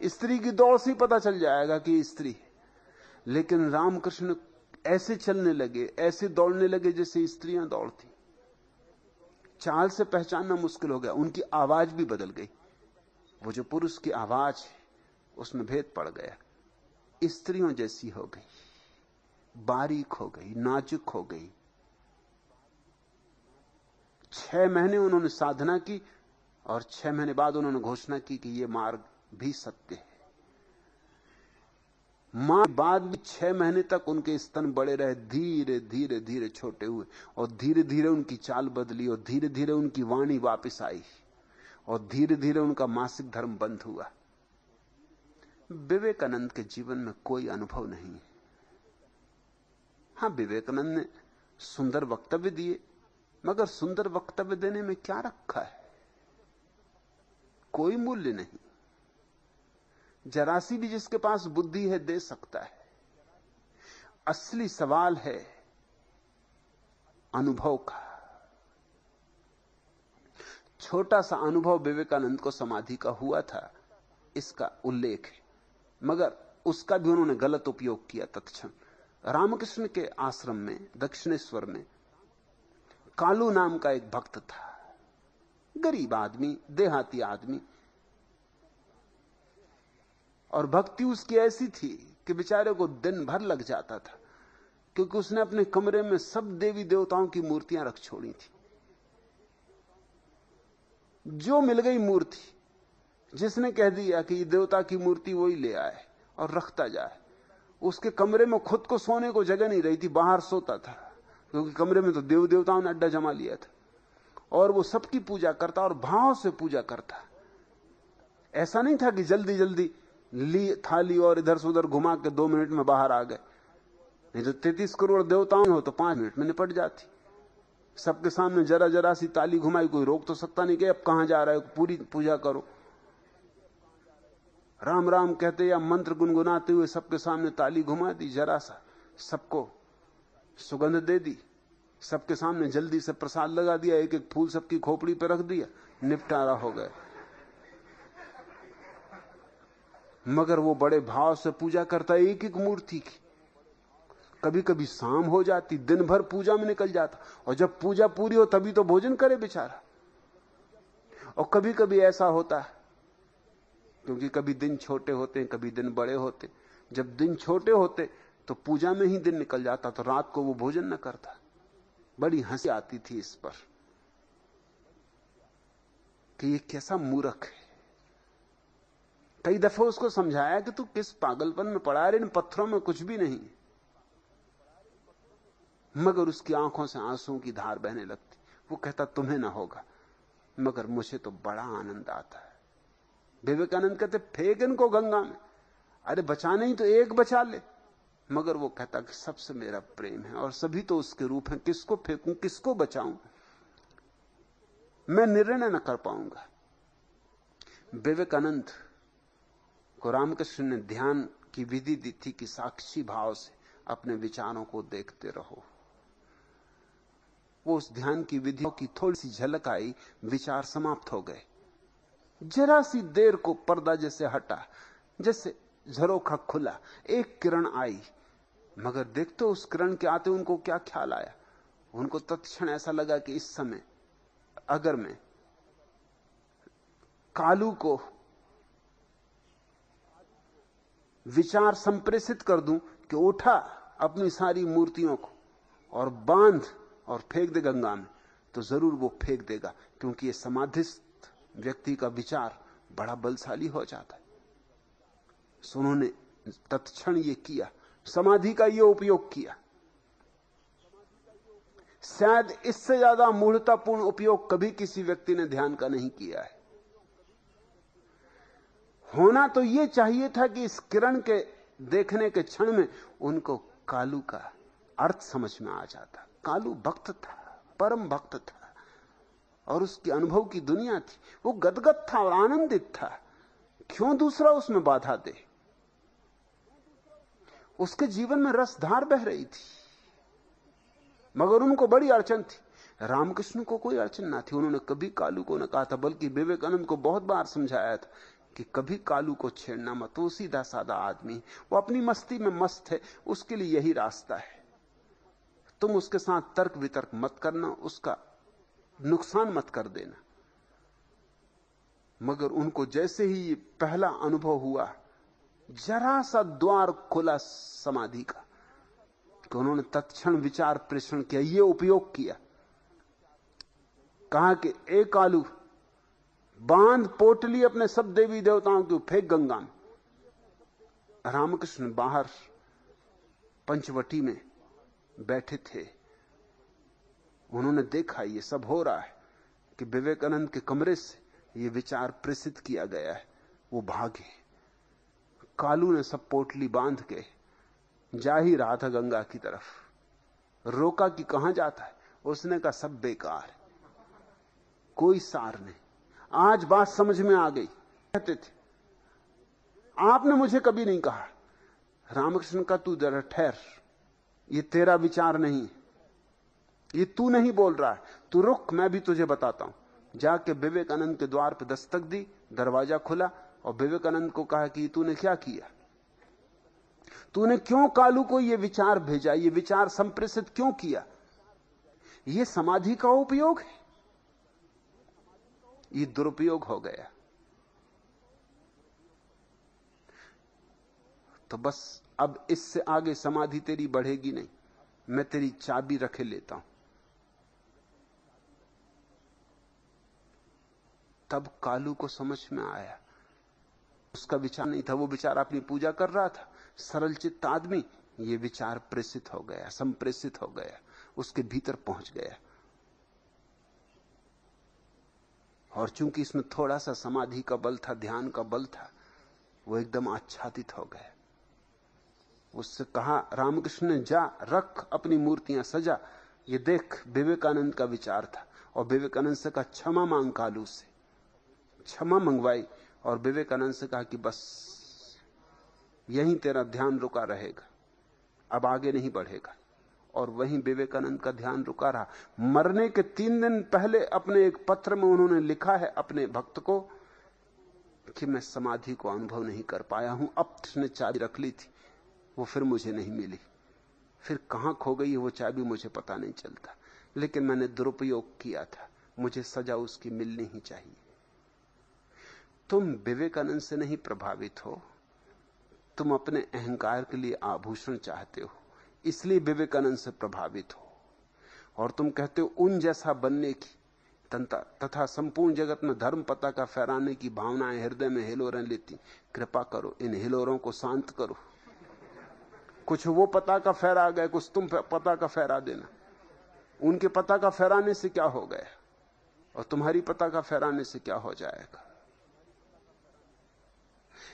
स्त्री की दौड़ से ही पता चल जाएगा कि स्त्री। लेकिन रामकृष्ण ऐसे चलने लगे, ऐसे दौड़ने लगे जैसे स्त्रियां दौड़ती। चाल से पहचानना मुश्किल हो गया। उनकी आवाज भी बदल गई। वो जो पुरुष की आवाज है उसमें भेद पड़ गया, स्त्रियों जैसी हो गई, बारीक हो गई, नाजुक हो गई। 6 महीने उन्होंने साधना की और 6 महीने बाद उन्होंने घोषणा की कि यह मार्ग भी सत्य है। मां बाद भी 6 महीने तक उनके स्तन बड़े रहे, धीरे धीरे धीरे छोटे हुए, और धीरे धीरे उनकी चाल बदली, और धीरे धीरे उनकी वाणी वापस आई, और धीरे धीरे उनका मासिक धर्म बंद हुआ। विवेकानंद के जीवन में कोई अनुभव नहीं है। हां, विवेकानंद ने सुंदर वक्तव्य दिए, मगर सुंदर वक्तव्य देने में क्या रखा है? कोई मूल्य नहीं। जरासी भी जिसके पास बुद्धि है दे सकता है। असली सवाल है अनुभव का। छोटा सा अनुभव विवेकानंद को समाधि का हुआ था, इसका उल्लेख है, मगर उसका भी उन्होंने गलत उपयोग किया तत्क्षण। रामकृष्ण के आश्रम में दक्षिणेश्वर में कालू नाम का एक भक्त था, गरीब आदमी, देहाती आदमी, और भक्ति उसकी ऐसी थी कि बेचारे को दिन भर लग जाता था, क्योंकि उसने अपने कमरे में सब देवी देवताओं की मूर्तियां रख छोड़ी थी। जो मिल गई मूर्ति, जिसने कह दिया कि ये देवता की मूर्ति वही ले आए और रखता जाए। उसके कमरे में खुद को सोने को जगह नहीं रही थी, बाहर सोता था, क्योंकि कमरे में तो देव देवताओं ने अड्डा जमा लिया था। और वो सबकी पूजा करता और भाव से पूजा करता। ऐसा नहीं था कि जल्दी जल्दी ली थाली और इधर से उधर घुमा के 2 मिनट में बाहर आ गए। नहीं तो 33 करोड़ देवताओं हो तो 5 मिनट में निपट जाती। सबके सामने जरा जरा सी ताली घुमाई, कोई रोक तो सकता नहीं कि अब कहां जा रहा है, पूरी पूजा करो। राम राम कहते या मंत्र गुनगुनाते हुए सबके सामने ताली घुमा दी, जरा सा सबको सुगंध दे दी, सबके सामने जल्दी से प्रसाद लगा दिया, एक एक फूल सबकी खोपड़ी पर रख दिया, निपटारा हो गए। मगर वो बड़े भाव से पूजा करता है एक एक मूर्ति की। कभी कभी शाम हो जाती, दिन भर पूजा में निकल जाता, और जब पूजा पूरी हो तभी तो भोजन करे बेचारा। और कभी कभी ऐसा होता है, क्योंकि कभी दिन छोटे होते हैं, कभी दिन बड़े होते। जब दिन छोटे होते तो पूजा में ही दिन निकल जाता, तो रात को वो भोजन न करता। बड़ी हंसी आती थी इस पर कि ये कैसा मूर्ख है। कई दफे उसको समझाया कि तू किस पागलपन में पड़ा है, इन पत्थरों में कुछ भी नहीं। मगर उसकी आंखों से आंसुओं की धार बहने लगती। वो कहता तुम्हें ना होगा, मगर मुझे तो बड़ा आनंद आता है। विवेकानंद कहते फेंक इनको गंगा में, अरे बचाने ही तो एक बचा ले। मगर वो कहता कि सबसे मेरा प्रेम है और सभी तो उसके रूप हैं, किसको फेंकूं, किसको बचाऊं, मैं निर्णय न कर पाऊंगा। विवेकानंद को रामकृष्ण ने ध्यान की विधि दी थी कि साक्षी भाव से अपने विचारों को देखते रहो। वो उस ध्यान की विधि की थोड़ी सी झलक आई, विचार समाप्त हो गए। जरा सी देर को पर्दा जैसे हटा, जैसे झरोखा खुला, एक किरण आई। मगर देखते उस किरण के आते उनको क्या ख्याल आया। उनको तत्क्षण ऐसा लगा कि इस समय अगर मैं कालू को विचार संप्रेषित कर दूं कि उठा अपनी सारी मूर्तियों को और बांध और फेंक दे गंगा में, तो जरूर वो फेंक देगा, क्योंकि ये समाधिस्थ व्यक्ति का विचार बड़ा बलशाली हो जाता है। सो उन्होंने तत्क्षण ये किया, समाधि का ये उपयोग किया। शायद इससे ज्यादा मूढ़तापूर्ण उपयोग कभी किसी व्यक्ति ने ध्यान का नहीं किया है। होना तो यह चाहिए था कि इस किरण के देखने के क्षण में उनको कालू का अर्थ समझ में आ जाता। कालू भक्त था, परम भक्त था, और उसकी अनुभव की दुनिया थी। वो गदगद था और आनंदित था। क्यों दूसरा उसमें बाधा दे? उसके जीवन में रसधार बह रही थी। मगर उनको बड़ी अड़चन थी। रामकृष्ण को कोई अड़चन ना थी। उन्होंने कभी कालू को न कहा था, बल्कि विवेकानंद को बहुत बार समझाया था कि कभी कालू को छेड़ना मत। वो सीधा साधा आदमी, वो अपनी मस्ती में मस्त है, उसके लिए यही रास्ता है। तुम उसके साथ तर्क वितर्क मत करना, उसका नुकसान मत कर देना। मगर उनको जैसे ही ये पहला अनुभव हुआ, जरा सा द्वार खुला समाधि का, कि उन्होंने तत्क्षण विचार प्रेषण किया, ये उपयोग किया। कहा कि एक कालू बांध पोटली अपने सब देवी देवताओं को, फेंक गंगा में। रामकृष्ण बाहर पंचवटी में बैठे थे। उन्होंने देखा ये सब हो रहा है कि विवेकानंद के कमरे से ये विचार प्रेषित किया गया है। वो भागे। कालू ने सब पोटली बांध के जा ही रहा था गंगा की तरफ। रोका कि कहां जाता है। उसने कहा सब बेकार है, कोई सार नहीं। आज बात समझ में आ गई। कहते थे आपने मुझे कभी नहीं कहा। रामकृष्ण का तू जरा ठहर, ये तेरा विचार नहीं, ये तू नहीं बोल रहा है, तू रुक, मैं भी तुझे बताता हूं। जाके विवेकानंद के द्वार पर दस्तक दी, दरवाजा खुला और विवेकानंद को कहा कि तूने क्या किया, तूने क्यों कालू को ये विचार भेजा, ये विचार संप्रेषित क्यों किया? ये समाधि का उपयोग है, ये दुरुपयोग हो गया। तो बस अब इससे आगे समाधि तेरी बढ़ेगी नहीं। मैं तेरी चाबी रखे लेता हूं। तब कालू को समझ में आया, उसका विचार नहीं था, वो विचार अपनी पूजा कर रहा था, सरल चित्त आदमी। ये विचार प्रेषित हो गया, संप्रेषित हो गया, उसके भीतर पहुंच गया। और चूंकि इसमें थोड़ा सा समाधि का बल था, ध्यान का बल था, वो एकदम आच्छादित हो गया। उससे कहा रामकृष्ण ने, जा रख अपनी मूर्तियां सजा, ये देख विवेकानंद का विचार था। और विवेकानंद से कहा क्षमा मांग कालू से। क्षमा मंगवाई और विवेकानंद से कहा कि बस यहीं तेरा ध्यान रुका रहेगा, अब आगे नहीं बढ़ेगा। और वहीं विवेकानंद का ध्यान रुका रहा। मरने के 3 दिन पहले अपने एक पत्र में उन्होंने लिखा है अपने भक्त को कि मैं समाधि को अनुभव नहीं कर पाया हूं। अब उसने चाबी रख ली थी, वो फिर मुझे नहीं मिली। फिर कहां खो गई वो चाबी मुझे पता नहीं चलता, लेकिन मैंने दुरुपयोग किया था, मुझे सजा उसकी मिलनी ही चाहिए। तुम विवेकानंद से नहीं प्रभावित हो, तुम अपने अहंकार के लिए आभूषण चाहते हो, इसलिए विवेकानंद से प्रभावित हो। और तुम कहते हो उन जैसा बनने की तथा संपूर्ण जगत में धर्म पताका फहराने की भावनाएं हृदय में हिलोरें लेती। कृपा करो इन हिलोरों को शांत करो। कुछ वो पताका फहरा गए, कुछ तुम पताका फहरा देना। उनके पताका फहराने से क्या हो गया और तुम्हारी पताका फहराने से क्या हो जाएगा?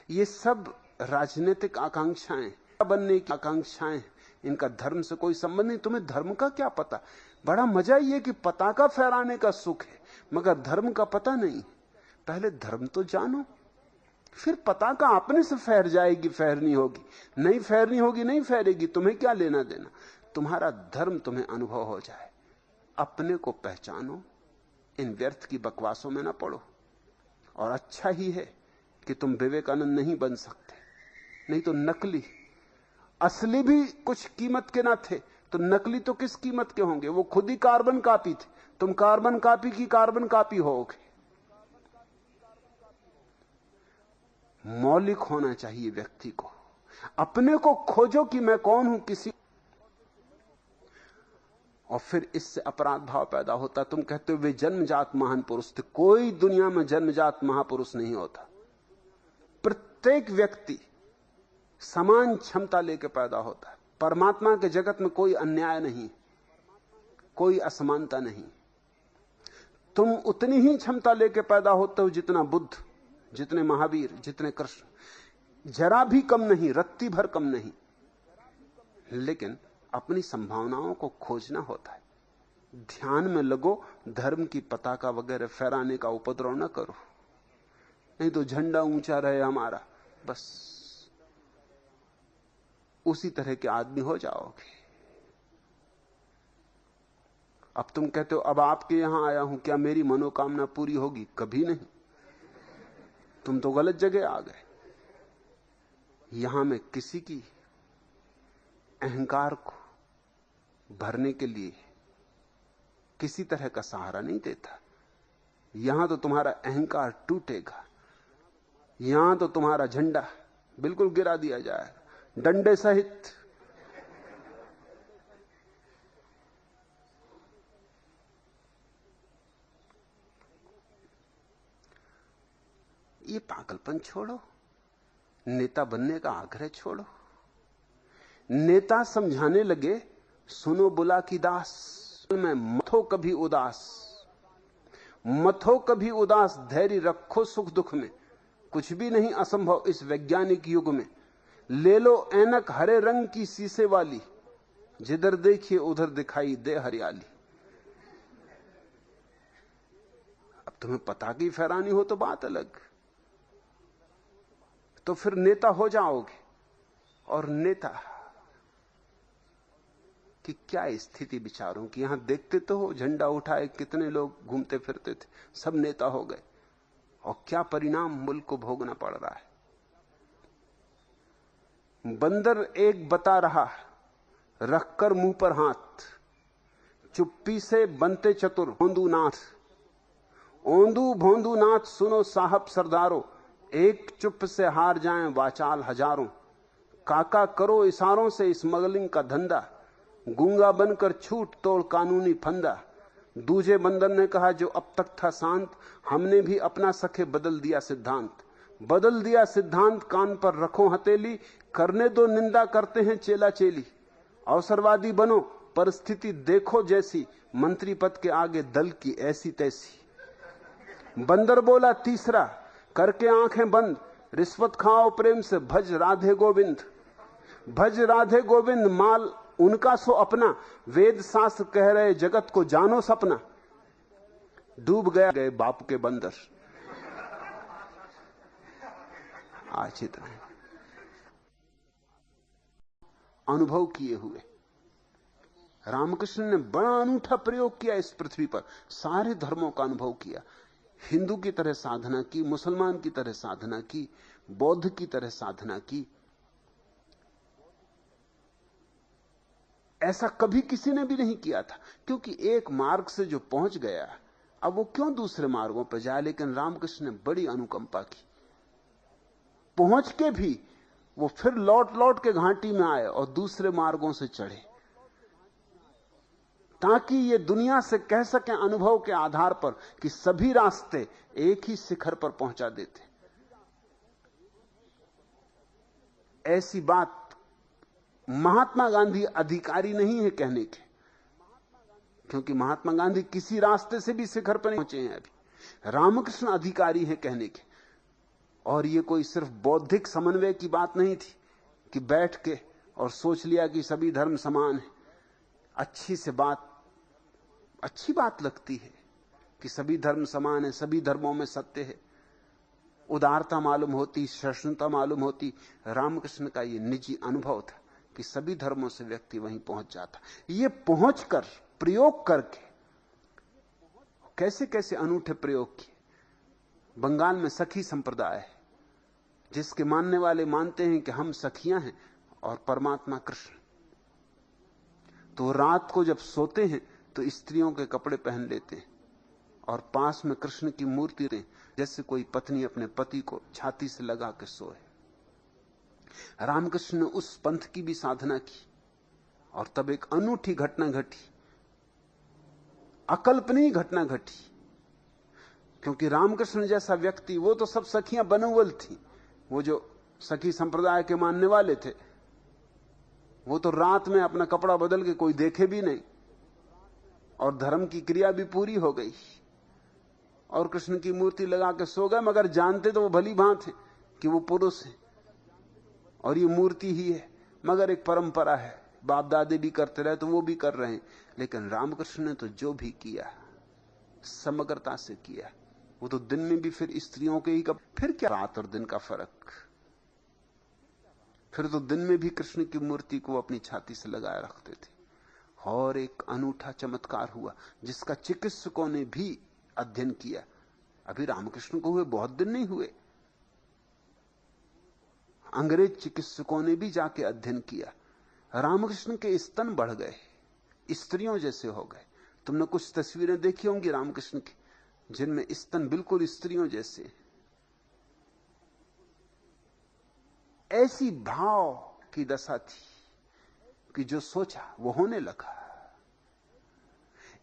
ये सब राजनीतिक आकांक्षाएं, बनने की आकांक्षाएं, इनका धर्म से कोई संबंध नहीं। तुम्हें धर्म का क्या पता? बड़ा मजा ये कि पताका फहराने का सुख है, मगर धर्म का पता नहीं। पहले धर्म तो जानो, फिर पताका अपने से फहर जाएगी, फहरनी होगी, नहीं फहरनी होगी, नहीं फहरेगी, तुम्हें क्या लेना देना। तुम्हारा धर्म तुम्हें अनुभव हो जाए। अपने को पहचानो, इन व्यर्थ की बकवासों में ना पड़ो। और अच्छा ही है कि तुम विवेकानंद नहीं बन सकते, नहीं तो नकली। असली भी कुछ कीमत के ना थे तो नकली तो किस कीमत के होंगे? वो खुद ही कार्बन कॉपी थे, तुम कार्बन कॉपी की कार्बन कॉपी होगे। मौलिक होना चाहिए व्यक्ति को। अपने को खोजो कि मैं कौन हूं, किसी। और फिर इससे अपराध भाव पैदा होता। तुम कहते हो वे जन्मजात महान पुरुष थे। कोई दुनिया में जन्मजात महापुरुष नहीं होता। प्रत्येक व्यक्ति समान क्षमता लेकर पैदा होता है। परमात्मा के जगत में कोई अन्याय नहीं, कोई असमानता नहीं। तुम उतनी ही क्षमता लेकर पैदा होते हो जितना बुद्ध, जितने महावीर, जितने कृष्ण। जरा भी कम नहीं, रत्ती भर कम नहीं। लेकिन अपनी संभावनाओं को खोजना होता है। ध्यान में लगो, धर्म की पताका वगैरह फहराने का उपद्रव न करो, नहीं तो झंडा ऊंचा रहे हमारा, बस उसी तरह के आदमी हो जाओगे। अब तुम कहते हो अब आपके यहां आया हूं, क्या मेरी मनोकामना पूरी होगी? कभी नहीं। तुम तो गलत जगह आ गए। यहां मैं किसी की अहंकार को भरने के लिए किसी तरह का सहारा नहीं देता। यहां तो तुम्हारा अहंकार टूटेगा, यहां तो तुम्हारा झंडा बिल्कुल गिरा दिया जाएगा, डंडे सहित। ये पागलपन छोड़ो। नेता बनने का आग्रह छोड़ो। नेता समझाने लगे, सुनो बुला की दास, मैं मत हो कभी उदास, मत हो कभी उदास, धैर्य रखो सुख दुख में, कुछ भी नहीं असंभव इस वैज्ञानिक युग में। ले लो ऐनक हरे रंग की शीशे वाली, जिधर देखिए उधर दिखाई दे हरियाली। अब तुम्हें पता की फैरानी हो तो बात अलग, तो फिर नेता हो जाओगे। और नेता कि क्या स्थिति विचारों की, यहां देखते तो हो झंडा उठाए कितने लोग घूमते फिरते थे, सब नेता हो गए, और क्या परिणाम मुल्क को भोगना पड़ रहा है। बंदर एक बता रहा, रखकर मुंह पर हाथ, चुप्पी से बनते चतुर भोंदू नाथ, ओंदू भोंदू नाथ सुनो साहब सरदारों, एक चुप से हार जाएं वाचाल हजारों। काका करो इशारों से स्मगलिंग का धंधा, गूंगा बनकर छूट तोड़ कानूनी फंदा। दूजे बंदर ने कहा जो अब तक था शांत, हमने भी अपना सखे बदल दिया सिद्धांत, बदल दिया सिद्धांत, कान पर रखो हथेली, करने दो निंदा करते हैं चेला चेली। अवसरवादी बनो परिस्थिति देखो जैसी, मंत्री पद के आगे दल की ऐसी तैसी। बंदर बोला तीसरा करके आंखें बंद, रिश्वत खाओ प्रेम से भज राधे गोविंद, भज राधे गोविंद माल उनका सो अपना, वेद शास्त्र कह रहे जगत को जानो सपना। डूब गए बाप के बंदर। आज इतना अनुभव किए हुए रामकृष्ण ने बड़ा अनूठा प्रयोग किया इस पृथ्वी पर, सारे धर्मों का अनुभव किया। हिंदू की तरह साधना की, मुसलमान की तरह साधना की, बौद्ध की तरह साधना की। ऐसा कभी किसी ने भी नहीं किया था, क्योंकि एक मार्ग से जो पहुंच गया अब वो क्यों दूसरे मार्गों पर जाए। लेकिन रामकृष्ण ने बड़ी अनुकंपा की, पहुंच के भी वो फिर लौट लौट के घाटी में आए और दूसरे मार्गों से चढ़े, ताकि ये दुनिया से कह सके अनुभव के आधार पर कि सभी रास्ते एक ही शिखर पर पहुंचा देते। ऐसी बात महात्मा गांधी अधिकारी नहीं है कहने के, क्योंकि महात्मा गांधी किसी रास्ते से भी शिखर पर नहीं पहुंचे हैं अभी। रामकृष्ण अधिकारी है कहने के। और ये कोई सिर्फ बौद्धिक समन्वय की बात नहीं थी कि बैठ के और सोच लिया कि सभी धर्म समान है। अच्छी बात लगती है कि सभी धर्म समान है, सभी धर्मों में सत्य है, उदारता मालूम होती, सहिष्णुता मालूम होती। रामकृष्ण का ये निजी अनुभव था कि सभी धर्मों से व्यक्ति वहीं पहुंच जाता। ये पहुंचकर प्रयोग करके कैसे कैसे अनूठे प्रयोग किए। बंगाल में सखी संप्रदाय है, जिसके मानने वाले मानते हैं कि हम सखियां हैं और परमात्मा कृष्ण। तो रात को जब सोते हैं तो स्त्रियों के कपड़े पहन लेते हैं और पास में कृष्ण की मूर्ति रहे, जैसे कोई पत्नी अपने पति को छाती से लगा के सोए। रामकृष्ण ने उस पंथ की भी साधना की और तब एक अनूठी घटना घटी, अकल्पनीय घटना घटी। क्योंकि रामकृष्ण जैसा व्यक्ति, वो तो सब सखियां बनवल थी, वो जो सखी संप्रदाय के मानने वाले थे, वो तो रात में अपना कपड़ा बदल के कोई देखे भी नहीं और धर्म की क्रिया भी पूरी हो गई और कृष्ण की मूर्ति लगा के सो गए। मगर जानते तो वो भली भांत है कि वो पुरुष है और ये मूर्ति ही है, मगर एक परंपरा है, बाप दादे भी करते रहे तो वो भी कर रहे हैं। लेकिन रामकृष्ण ने तो जो भी किया समग्रता से किया। वो तो दिन में भी फिर स्त्रियों के ही फिर क्या रात और दिन का फर्क, फिर तो दिन में भी कृष्ण की मूर्ति को अपनी छाती से लगाए रखते थे। और एक अनूठा चमत्कार हुआ जिसका चिकित्सकों ने भी अध्ययन किया। अभी रामकृष्ण को हुए बहुत दिन नहीं हुए, अंग्रेज चिकित्सकों ने भी जाके अध्ययन किया। रामकृष्ण के स्तन बढ़ गए, स्त्रियों जैसे हो गए। तुमने कुछ तस्वीरें देखी होंगी रामकृष्ण की जिनमें स्तन बिल्कुल स्त्रियों जैसे। ऐसी भाव की दशा थी कि जो सोचा वो होने लगा।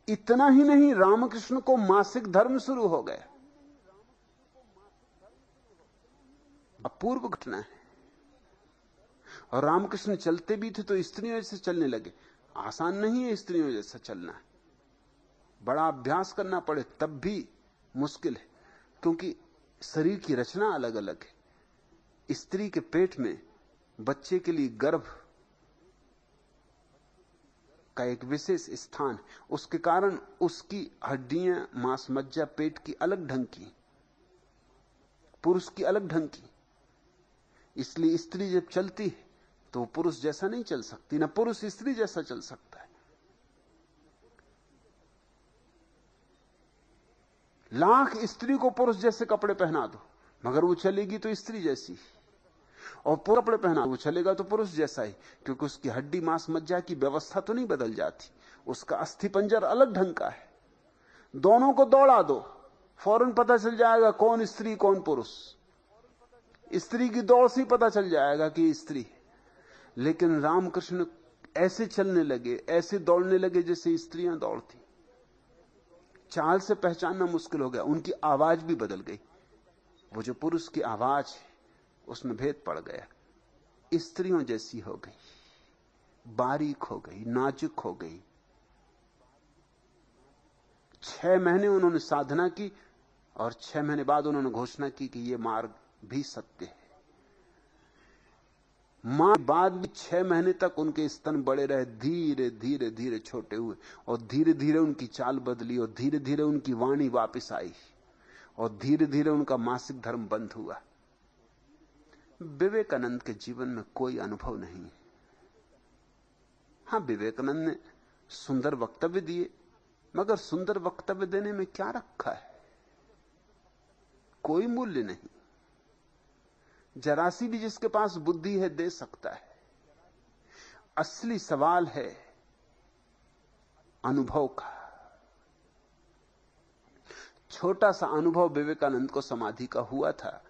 इतना ही नहीं, रामकृष्ण को मासिक धर्म शुरू हो गया। अपूर्व घटना है। और रामकृष्ण चलते भी थे तो स्त्रियों जैसे चलने लगे। आसान नहीं है स्त्रियों जैसा चलना, बड़ा अभ्यास करना पड़े तब भी मुश्किल है, क्योंकि शरीर की रचना अलग अलग है। स्त्री के पेट में बच्चे के लिए गर्भ का एक विशेष स्थान, उसके कारण उसकी हड्डियां, मांस मज्जा पेट की अलग ढंग की, पुरुष की अलग ढंग की। इसलिए स्त्री जब चलती है तो वो पुरुष जैसा नहीं चल सकती, ना पुरुष स्त्री जैसा चल सकता है। लाख स्त्री को पुरुष जैसे कपड़े पहना दो, मगर वो चलेगी तो स्त्री जैसी, और पूरे कपड़े पहना वो चलेगा तो पुरुष जैसा ही, क्योंकि उसकी हड्डी मांस मज्जा की व्यवस्था तो नहीं बदल जाती, उसका अस्थिपंजर अलग ढंग का है। दोनों को दौड़ा दो, फौरन पता चल जाएगा कौन स्त्री कौन पुरुष। स्त्री की दौड़ से ही पता चल जाएगा कि स्त्री है। लेकिन रामकृष्ण ऐसे चलने लगे, ऐसे दौड़ने लगे जैसे स्त्रियां दौड़ती, चाल से पहचानना मुश्किल हो गया। उनकी आवाज भी बदल गई, वो जो पुरुष की आवाज है उसमें भेद पड़ गया, स्त्रियों जैसी हो गई, बारीक हो गई, नाजुक हो गई। 6 महीने उन्होंने साधना की और 6 महीने बाद उन्होंने घोषणा की कि यह मार्ग भी सत्य है। मां बाद भी 6 महीने तक उनके स्तन बड़े रहे, धीरे धीरे धीरे छोटे हुए, और धीरे धीरे उनकी चाल बदली, और धीरे धीरे उनकी वाणी वापस आई, और धीरे धीरे उनका मासिक धर्म बंद हुआ। विवेकानंद के जीवन में कोई अनुभव नहीं है। हां, विवेकानंद ने सुंदर वक्तव्य दिए, मगर सुंदर वक्तव्य देने में क्या रखा है? कोई मूल्य नहीं। जरासी भी जिसके पास बुद्धि है दे सकता है। असली सवाल है अनुभव का। छोटा सा अनुभव विवेकानंद को समाधि का हुआ था,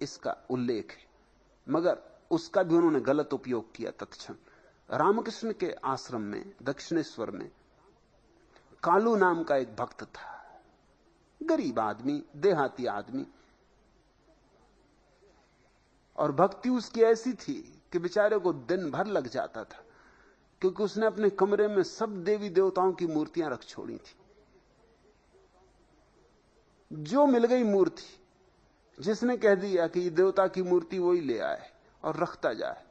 इसका उल्लेख है, मगर उसका भी उन्होंने गलत उपयोग किया तत्क्षण। रामकृष्ण के आश्रम में दक्षिणेश्वर में कालू नाम का एक भक्त था, गरीब आदमी, देहाती आदमी, और भक्ति उसकी ऐसी थी कि बेचारे को दिन भर लग जाता था, क्योंकि उसने अपने कमरे में सब देवी देवताओं की मूर्तियां रख छोड़ी थी। जो मिल गई मूर्ति, जिसने कह दिया कि ये देवता की मूर्ति वही ले आए और रखता जाए।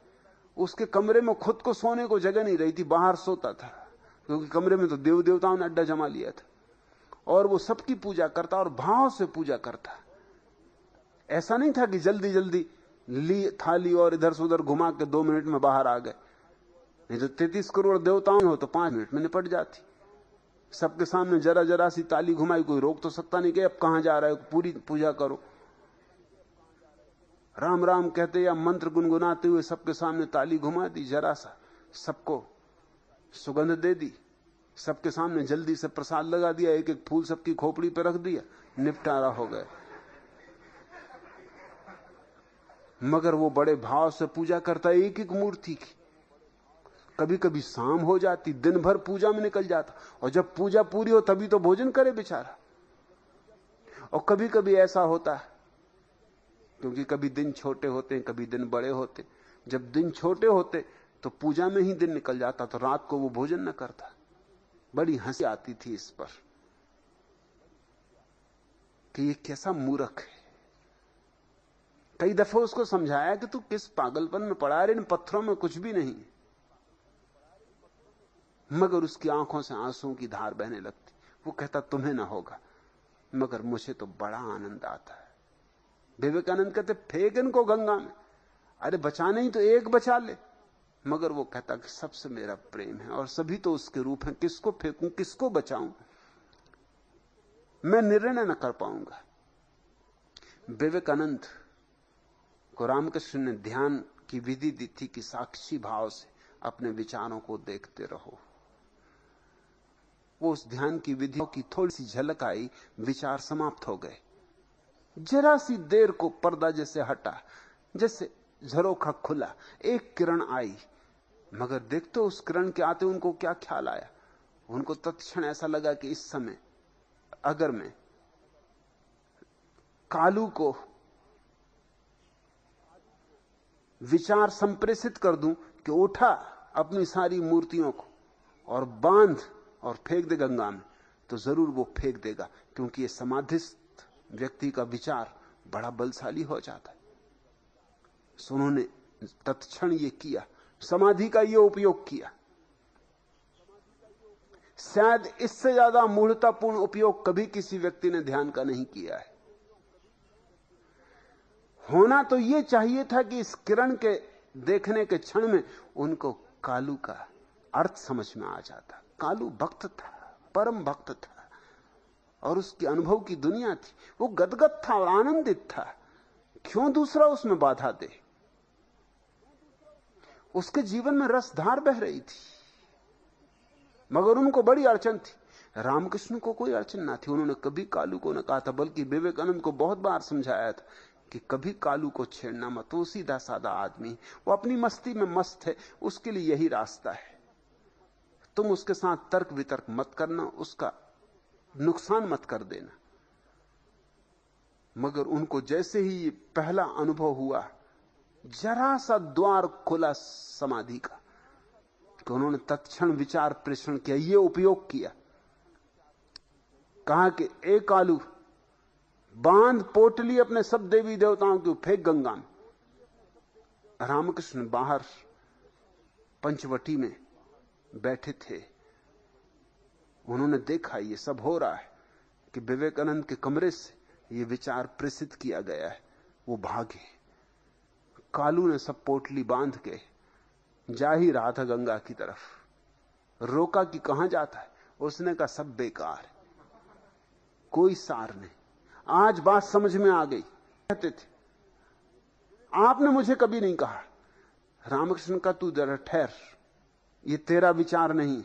उसके कमरे में खुद को सोने को जगह नहीं रही थी, बाहर सोता था, क्योंकि कमरे में तो देव देवताओं ने अड्डा जमा लिया था। और वो सबकी पूजा करता और भाव से पूजा करता। ऐसा नहीं था कि जल्दी जल्दी ली थाली और इधर से उधर घुमा के 2 मिनट में बाहर आ गए, नहीं तो 33 करोड़ देवताओं हो तो 5 मिनट में निपट जाती। सबके सामने जरा जरा सी ताली घुमाई, कोई रोक तो सकता नहीं कि अब कहां जा रहा है, पूरी पूजा करो। राम राम कहते या मंत्र गुनगुनाते हुए सबके सामने ताली घुमा दी, जरा सा सबको सुगंध दे दी, सबके सामने जल्दी से प्रसाद लगा दिया, एक एक फूल सबकी खोपड़ी पर रख दिया, निपटारा हो गए। मगर वो बड़े भाव से पूजा करता है एक एक मूर्ति की। कभी कभी शाम हो जाती, दिन भर पूजा में निकल जाता, और जब पूजा पूरी हो तभी तो भोजन करे बेचारा। और कभी कभी ऐसा होता है, क्योंकि कभी दिन छोटे होते हैं, कभी दिन बड़े होते। जब दिन छोटे होते तो पूजा में ही दिन निकल जाता, तो रात को वो भोजन न करता। बड़ी हंसी आती थी इस पर कि ये कैसा मूर्ख है। कई दफे उसको समझाया कि तू किस पागलपन में पड़ा है, इन पत्थरों में कुछ भी नहीं। मगर उसकी आंखों से आंसुओं की धार बहने लगती। वो कहता तुम्हें ना होगा, मगर मुझे तो बड़ा आनंद आता है। विवेकानंद कहते फेंक इनको गंगा में, अरे बचाने ही तो एक बचा ले। मगर वो कहता कि सबसे मेरा प्रेम है और सभी तो उसके रूप हैं, किसको फेंकूं, किसको बचाऊं, मैं निर्णय न कर पाऊंगा। विवेकानंद को रामकृष्ण ने ध्यान की विधि दी थी कि साक्षी भाव से अपने विचारों को देखते रहो। वो उस ध्यान की विधि की थोड़ी सी झलक आई, विचार समाप्त हो गए। जरा सी देर को पर्दा जैसे हटा, जैसे झरोखा खुला, एक किरण आई। मगर देखते उस किरण के आते उनको क्या ख्याल आया। उनको तत्क्षण ऐसा लगा कि इस समय अगर मैं कालू को विचार संप्रेषित कर दूं कि उठा अपनी सारी मूर्तियों को और बांध और फेंक दे गंगा में, तो जरूर वो फेंक देगा, क्योंकि ये समाधिस्थ व्यक्ति का विचार बड़ा बलशाली हो जाता है। सो उन्होंने तत्क्षण ये किया, समाधि का ये उपयोग किया। शायद इससे ज्यादा मूढ़तापूर्ण उपयोग कभी किसी व्यक्ति ने ध्यान का नहीं किया है। होना तो यह चाहिए था कि इस किरण के देखने के क्षण में उनको कालू का अर्थ समझ में आ जाता। कालू भक्त था, परम भक्त था, और उसकी अनुभव की दुनिया थी। वो गदगद था और आनंदित था। क्यों दूसरा उसमें बाधा दे? उसके जीवन में रसधार बह रही थी, मगर उनको बड़ी अड़चन थी। रामकृष्ण को कोई अड़चन ना थी। उन्होंने कभी कालू को न कहा था, बल्कि विवेकानंद को बहुत बार समझाया था कि कभी कालू को छेड़ना मत। वो सीधा साधा आदमी, वो अपनी मस्ती में मस्त है, उसके लिए यही रास्ता है। तुम उसके साथ तर्क वितर्क मत करना, उसका नुकसान मत कर देना। मगर उनको जैसे ही पहला अनुभव हुआ, जरा सा द्वार खुला समाधि का, तो उन्होंने तत्क्षण विचार प्रेषण किया, ये उपयोग किया। कहा कि ए कालू, बांध पोटली अपने सब देवी देवताओं की, फेंक गंगा में। रामकृष्ण बाहर पंचवटी में बैठे थे। उन्होंने देखा ये सब हो रहा है कि विवेकानंद के कमरे से ये विचार प्रेषित किया गया है। वो भागे। कालू ने सब पोटली बांध के जा ही रहा था गंगा की तरफ। रोका कि कहां जाता है? उसने कहा सब बेकार है, कोई सार नहीं। आज बात समझ में आ गई। कहते थे आपने मुझे कभी नहीं कहा। रामकृष्ण का तू जरा ठहर, ये तेरा विचार नहीं,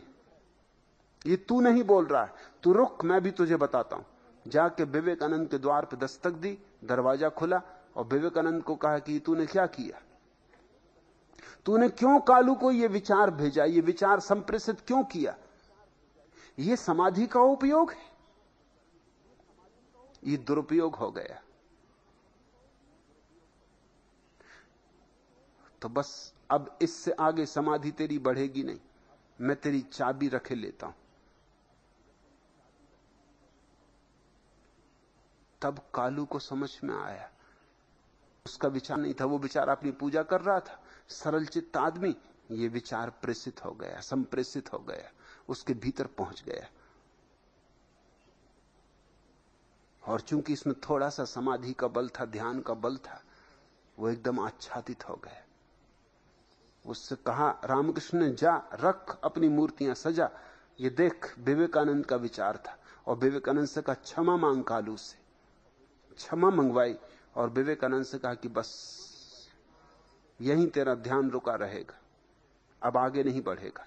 ये तू नहीं बोल रहा है, तू रुक, मैं भी तुझे बताता हूं। जाके विवेकानंद के द्वार पर दस्तक दी, दरवाजा खुला और विवेकानंद को कहा कि तूने क्या किया? तूने क्यों कालू को ये विचार भेजा, ये विचार संप्रेषित क्यों किया? ये समाधि का उपयोग है, ये दुरुपयोग हो गया। तो बस अब इससे आगे समाधि तेरी बढ़ेगी नहीं, मैं तेरी चाबी रखे लेता हूं। तब कालू को समझ में आया, उसका विचार नहीं था, वो बेचारा अपनी पूजा कर रहा था, सरल चित्त आदमी। ये विचार प्रेषित हो गया, संप्रेषित हो गया, उसके भीतर पहुंच गया। और चूंकि इसमें थोड़ा सा समाधि का बल था, ध्यान का बल था, वो एकदम आच्छादित हो गया। उससे कहा रामकृष्ण ने, जा रख अपनी मूर्तियां सजा, ये देख विवेकानंद का विचार था। और विवेकानंद से कहा क्षमा मांग कालू से। क्षमा मंगवाई और विवेकानंद से कहा कि बस यहीं तेरा ध्यान रुका रहेगा, अब आगे नहीं बढ़ेगा।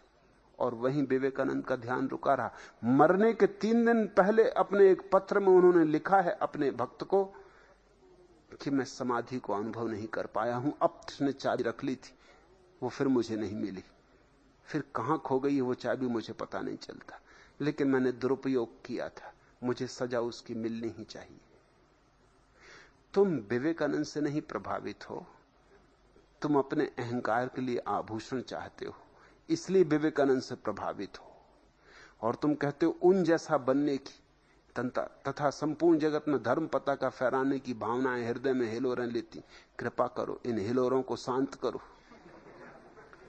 और वहीं विवेकानंद का ध्यान रुका रहा। मरने के 3 दिन पहले अपने एक पत्र में उन्होंने लिखा है अपने भक्त को कि मैं समाधि को अनुभव नहीं कर पाया हूं। अब उसने चाबी रख ली थी, वो फिर मुझे नहीं मिली। फिर कहां खो गई है वो चाबी मुझे पता नहीं चलता, लेकिन मैंने दुरुपयोग किया था, मुझे सजा उसकी मिलनी ही चाहिए। तुम विवेकानंद से नहीं प्रभावित हो, तुम अपने अहंकार के लिए आभूषण चाहते हो, इसलिए विवेकानंद से प्रभावित हो। और तुम कहते हो उन जैसा बनने की तथा संपूर्ण जगत में धर्म पता का फहराने की भावनाएं हृदय में हिलोरें लेती। कृपा करो इन हिलोरों को शांत करो।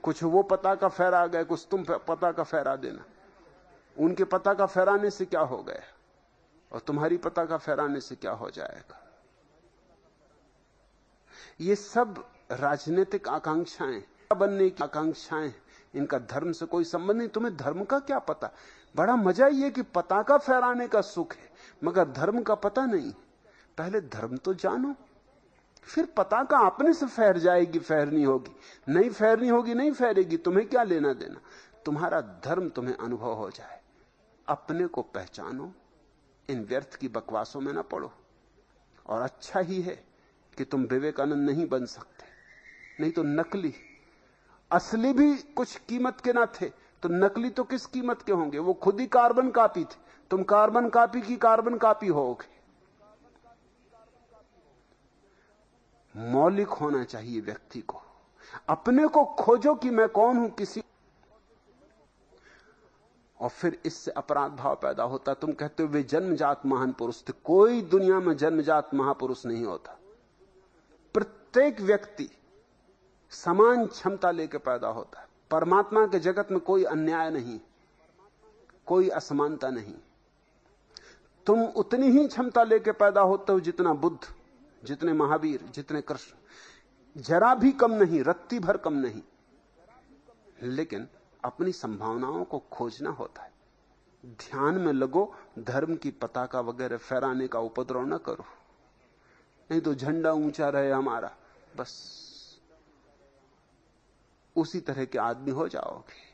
कुछ वो पता का फहरा गए, कुछ तुम पता का फहरा देना। उनके पता का फहराने से क्या हो गया और तुम्हारी पता का फहराने से क्या हो जाएगा? ये सब राजनीतिक आकांक्षाएं, बनने की आकांक्षाएं, इनका धर्म से कोई संबंध नहीं। तुम्हें धर्म का क्या पता? बड़ा मजा ये कि पता का फहराने का सुख है, मगर धर्म का पता नहीं। पहले धर्म तो जानो, फिर पता का अपने से फहर जाएगी, फहरनी होगी। नहीं फहरनी होगी, नहीं फहरेगी, तुम्हें क्या लेना देना। तुम्हारा धर्म तुम्हें अनुभव हो जाए। अपने को पहचानो, इन व्यर्थ की बकवासों में ना पड़ो। और अच्छा ही है कि तुम विवेकानंद नहीं बन सकते, नहीं तो नकली। असली भी कुछ कीमत के ना थे तो नकली तो किस कीमत के होंगे? वो खुद ही कार्बन कॉपी थे, तुम कार्बन कॉपी की कार्बन कॉपी होगे। मौलिक होना चाहिए व्यक्ति को, अपने को खोजो कि मैं कौन हूं, किसी। और फिर इससे अपराध भाव पैदा होता। तुम कहते हो वे जन्मजात महान पुरुष थे। कोई दुनिया में जन्मजात महापुरुष नहीं होता। प्रत्येक व्यक्ति समान क्षमता लेकर पैदा होता है। परमात्मा के जगत में कोई अन्याय नहीं, कोई असमानता नहीं। तुम उतनी ही क्षमता लेकर पैदा होते हो जितना बुद्ध, जितने महावीर, जितने कृष्ण। जरा भी कम नहीं, रत्ती भर कम नहीं। लेकिन अपनी संभावनाओं को खोजना होता है। ध्यान में लगो, धर्म की पताका वगैरह फहराने का उपद्रव न करो, नहीं तो झंडा ऊंचा रहे हमारा, बस उसी तरह के आदमी हो जाओगे।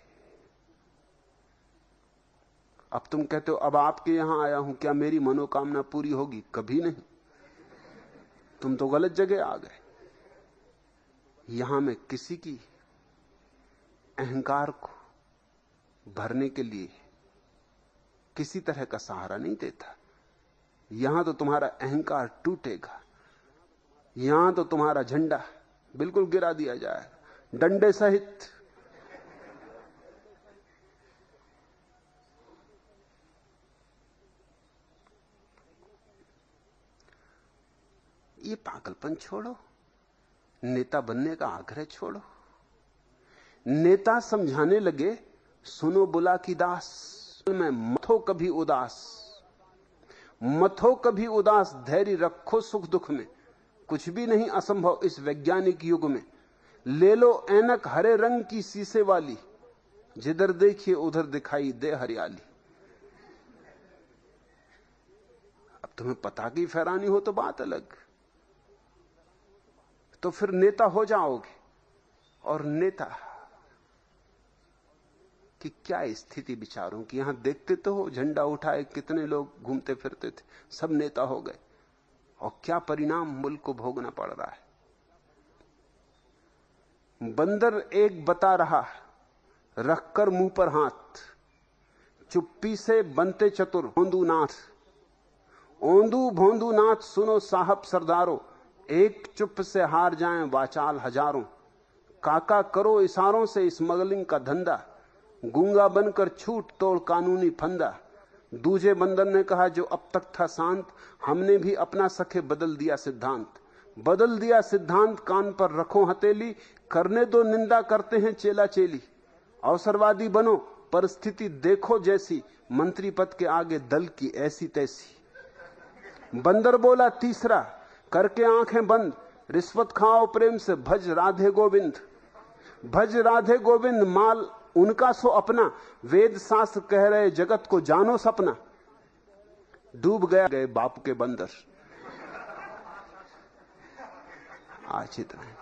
अब तुम कहते हो अब आपके यहां आया हूं, क्या मेरी मनोकामना पूरी होगी? कभी नहीं। तुम तो गलत जगह आ गए। यहां मैं किसी की अहंकार को भरने के लिए किसी तरह का सहारा नहीं देता। यहां तो तुम्हारा अहंकार टूटेगा, यहां तो तुम्हारा झंडा बिल्कुल गिरा दिया जाएगा, डंडे सहित। ये पागलपन छोड़ो, नेता बनने का आग्रह छोड़ो। नेता समझाने लगे, सुनो बुला की दास, मैं मथो कभी उदास, मथो कभी उदास, धैर्य रखो सुख दुख में, कुछ भी नहीं असंभव इस वैज्ञानिक युग में। ले लो ऐनक हरे रंग की शीशे वाली, जिधर देखिए उधर दिखाई दे हरियाली। अब तुम्हें पताकी फहरानी हो तो बात अलग, तो फिर नेता हो जाओगे। और नेता कि क्या स्थिति विचारों की। यहां देखते तो हो, झंडा उठाए कितने लोग घूमते फिरते थे, सब नेता हो गए, और क्या परिणाम मुल्क को भोगना पड़ रहा है। बंदर एक बता रहा, रखकर मुंह पर हाथ, चुप्पी से बनते चतुर भोंदू नाथ, ओंदू भोंदू नाथ सुनो साहब सरदारों, एक चुप से हार जाएं वाचाल हजारों। काका करो इशारों से स्मगलिंग का धंधा, गूंगा बनकर छूट तोड़ कानूनी फंदा। दूजे बंदर ने कहा जो अब तक था शांत, हमने भी अपना सखे बदल दिया सिद्धांत, बदल दिया सिद्धांत, कान पर रखो हथेली, करने दो निंदा करते हैं चेला चेली। अवसरवादी बनो परिस्थिति देखो जैसी, मंत्री पद के आगे दल की ऐसी तैसी। बंदर बोला तीसरा करके आंखें बंद, रिश्वत खाओ प्रेम से भज राधे गोविंद, भज राधे गोविंद माल उनका सो अपना, वेद शास्त्र कह रहे जगत को जानो सपना। डूब गए बाप के बंदर। आज इतना।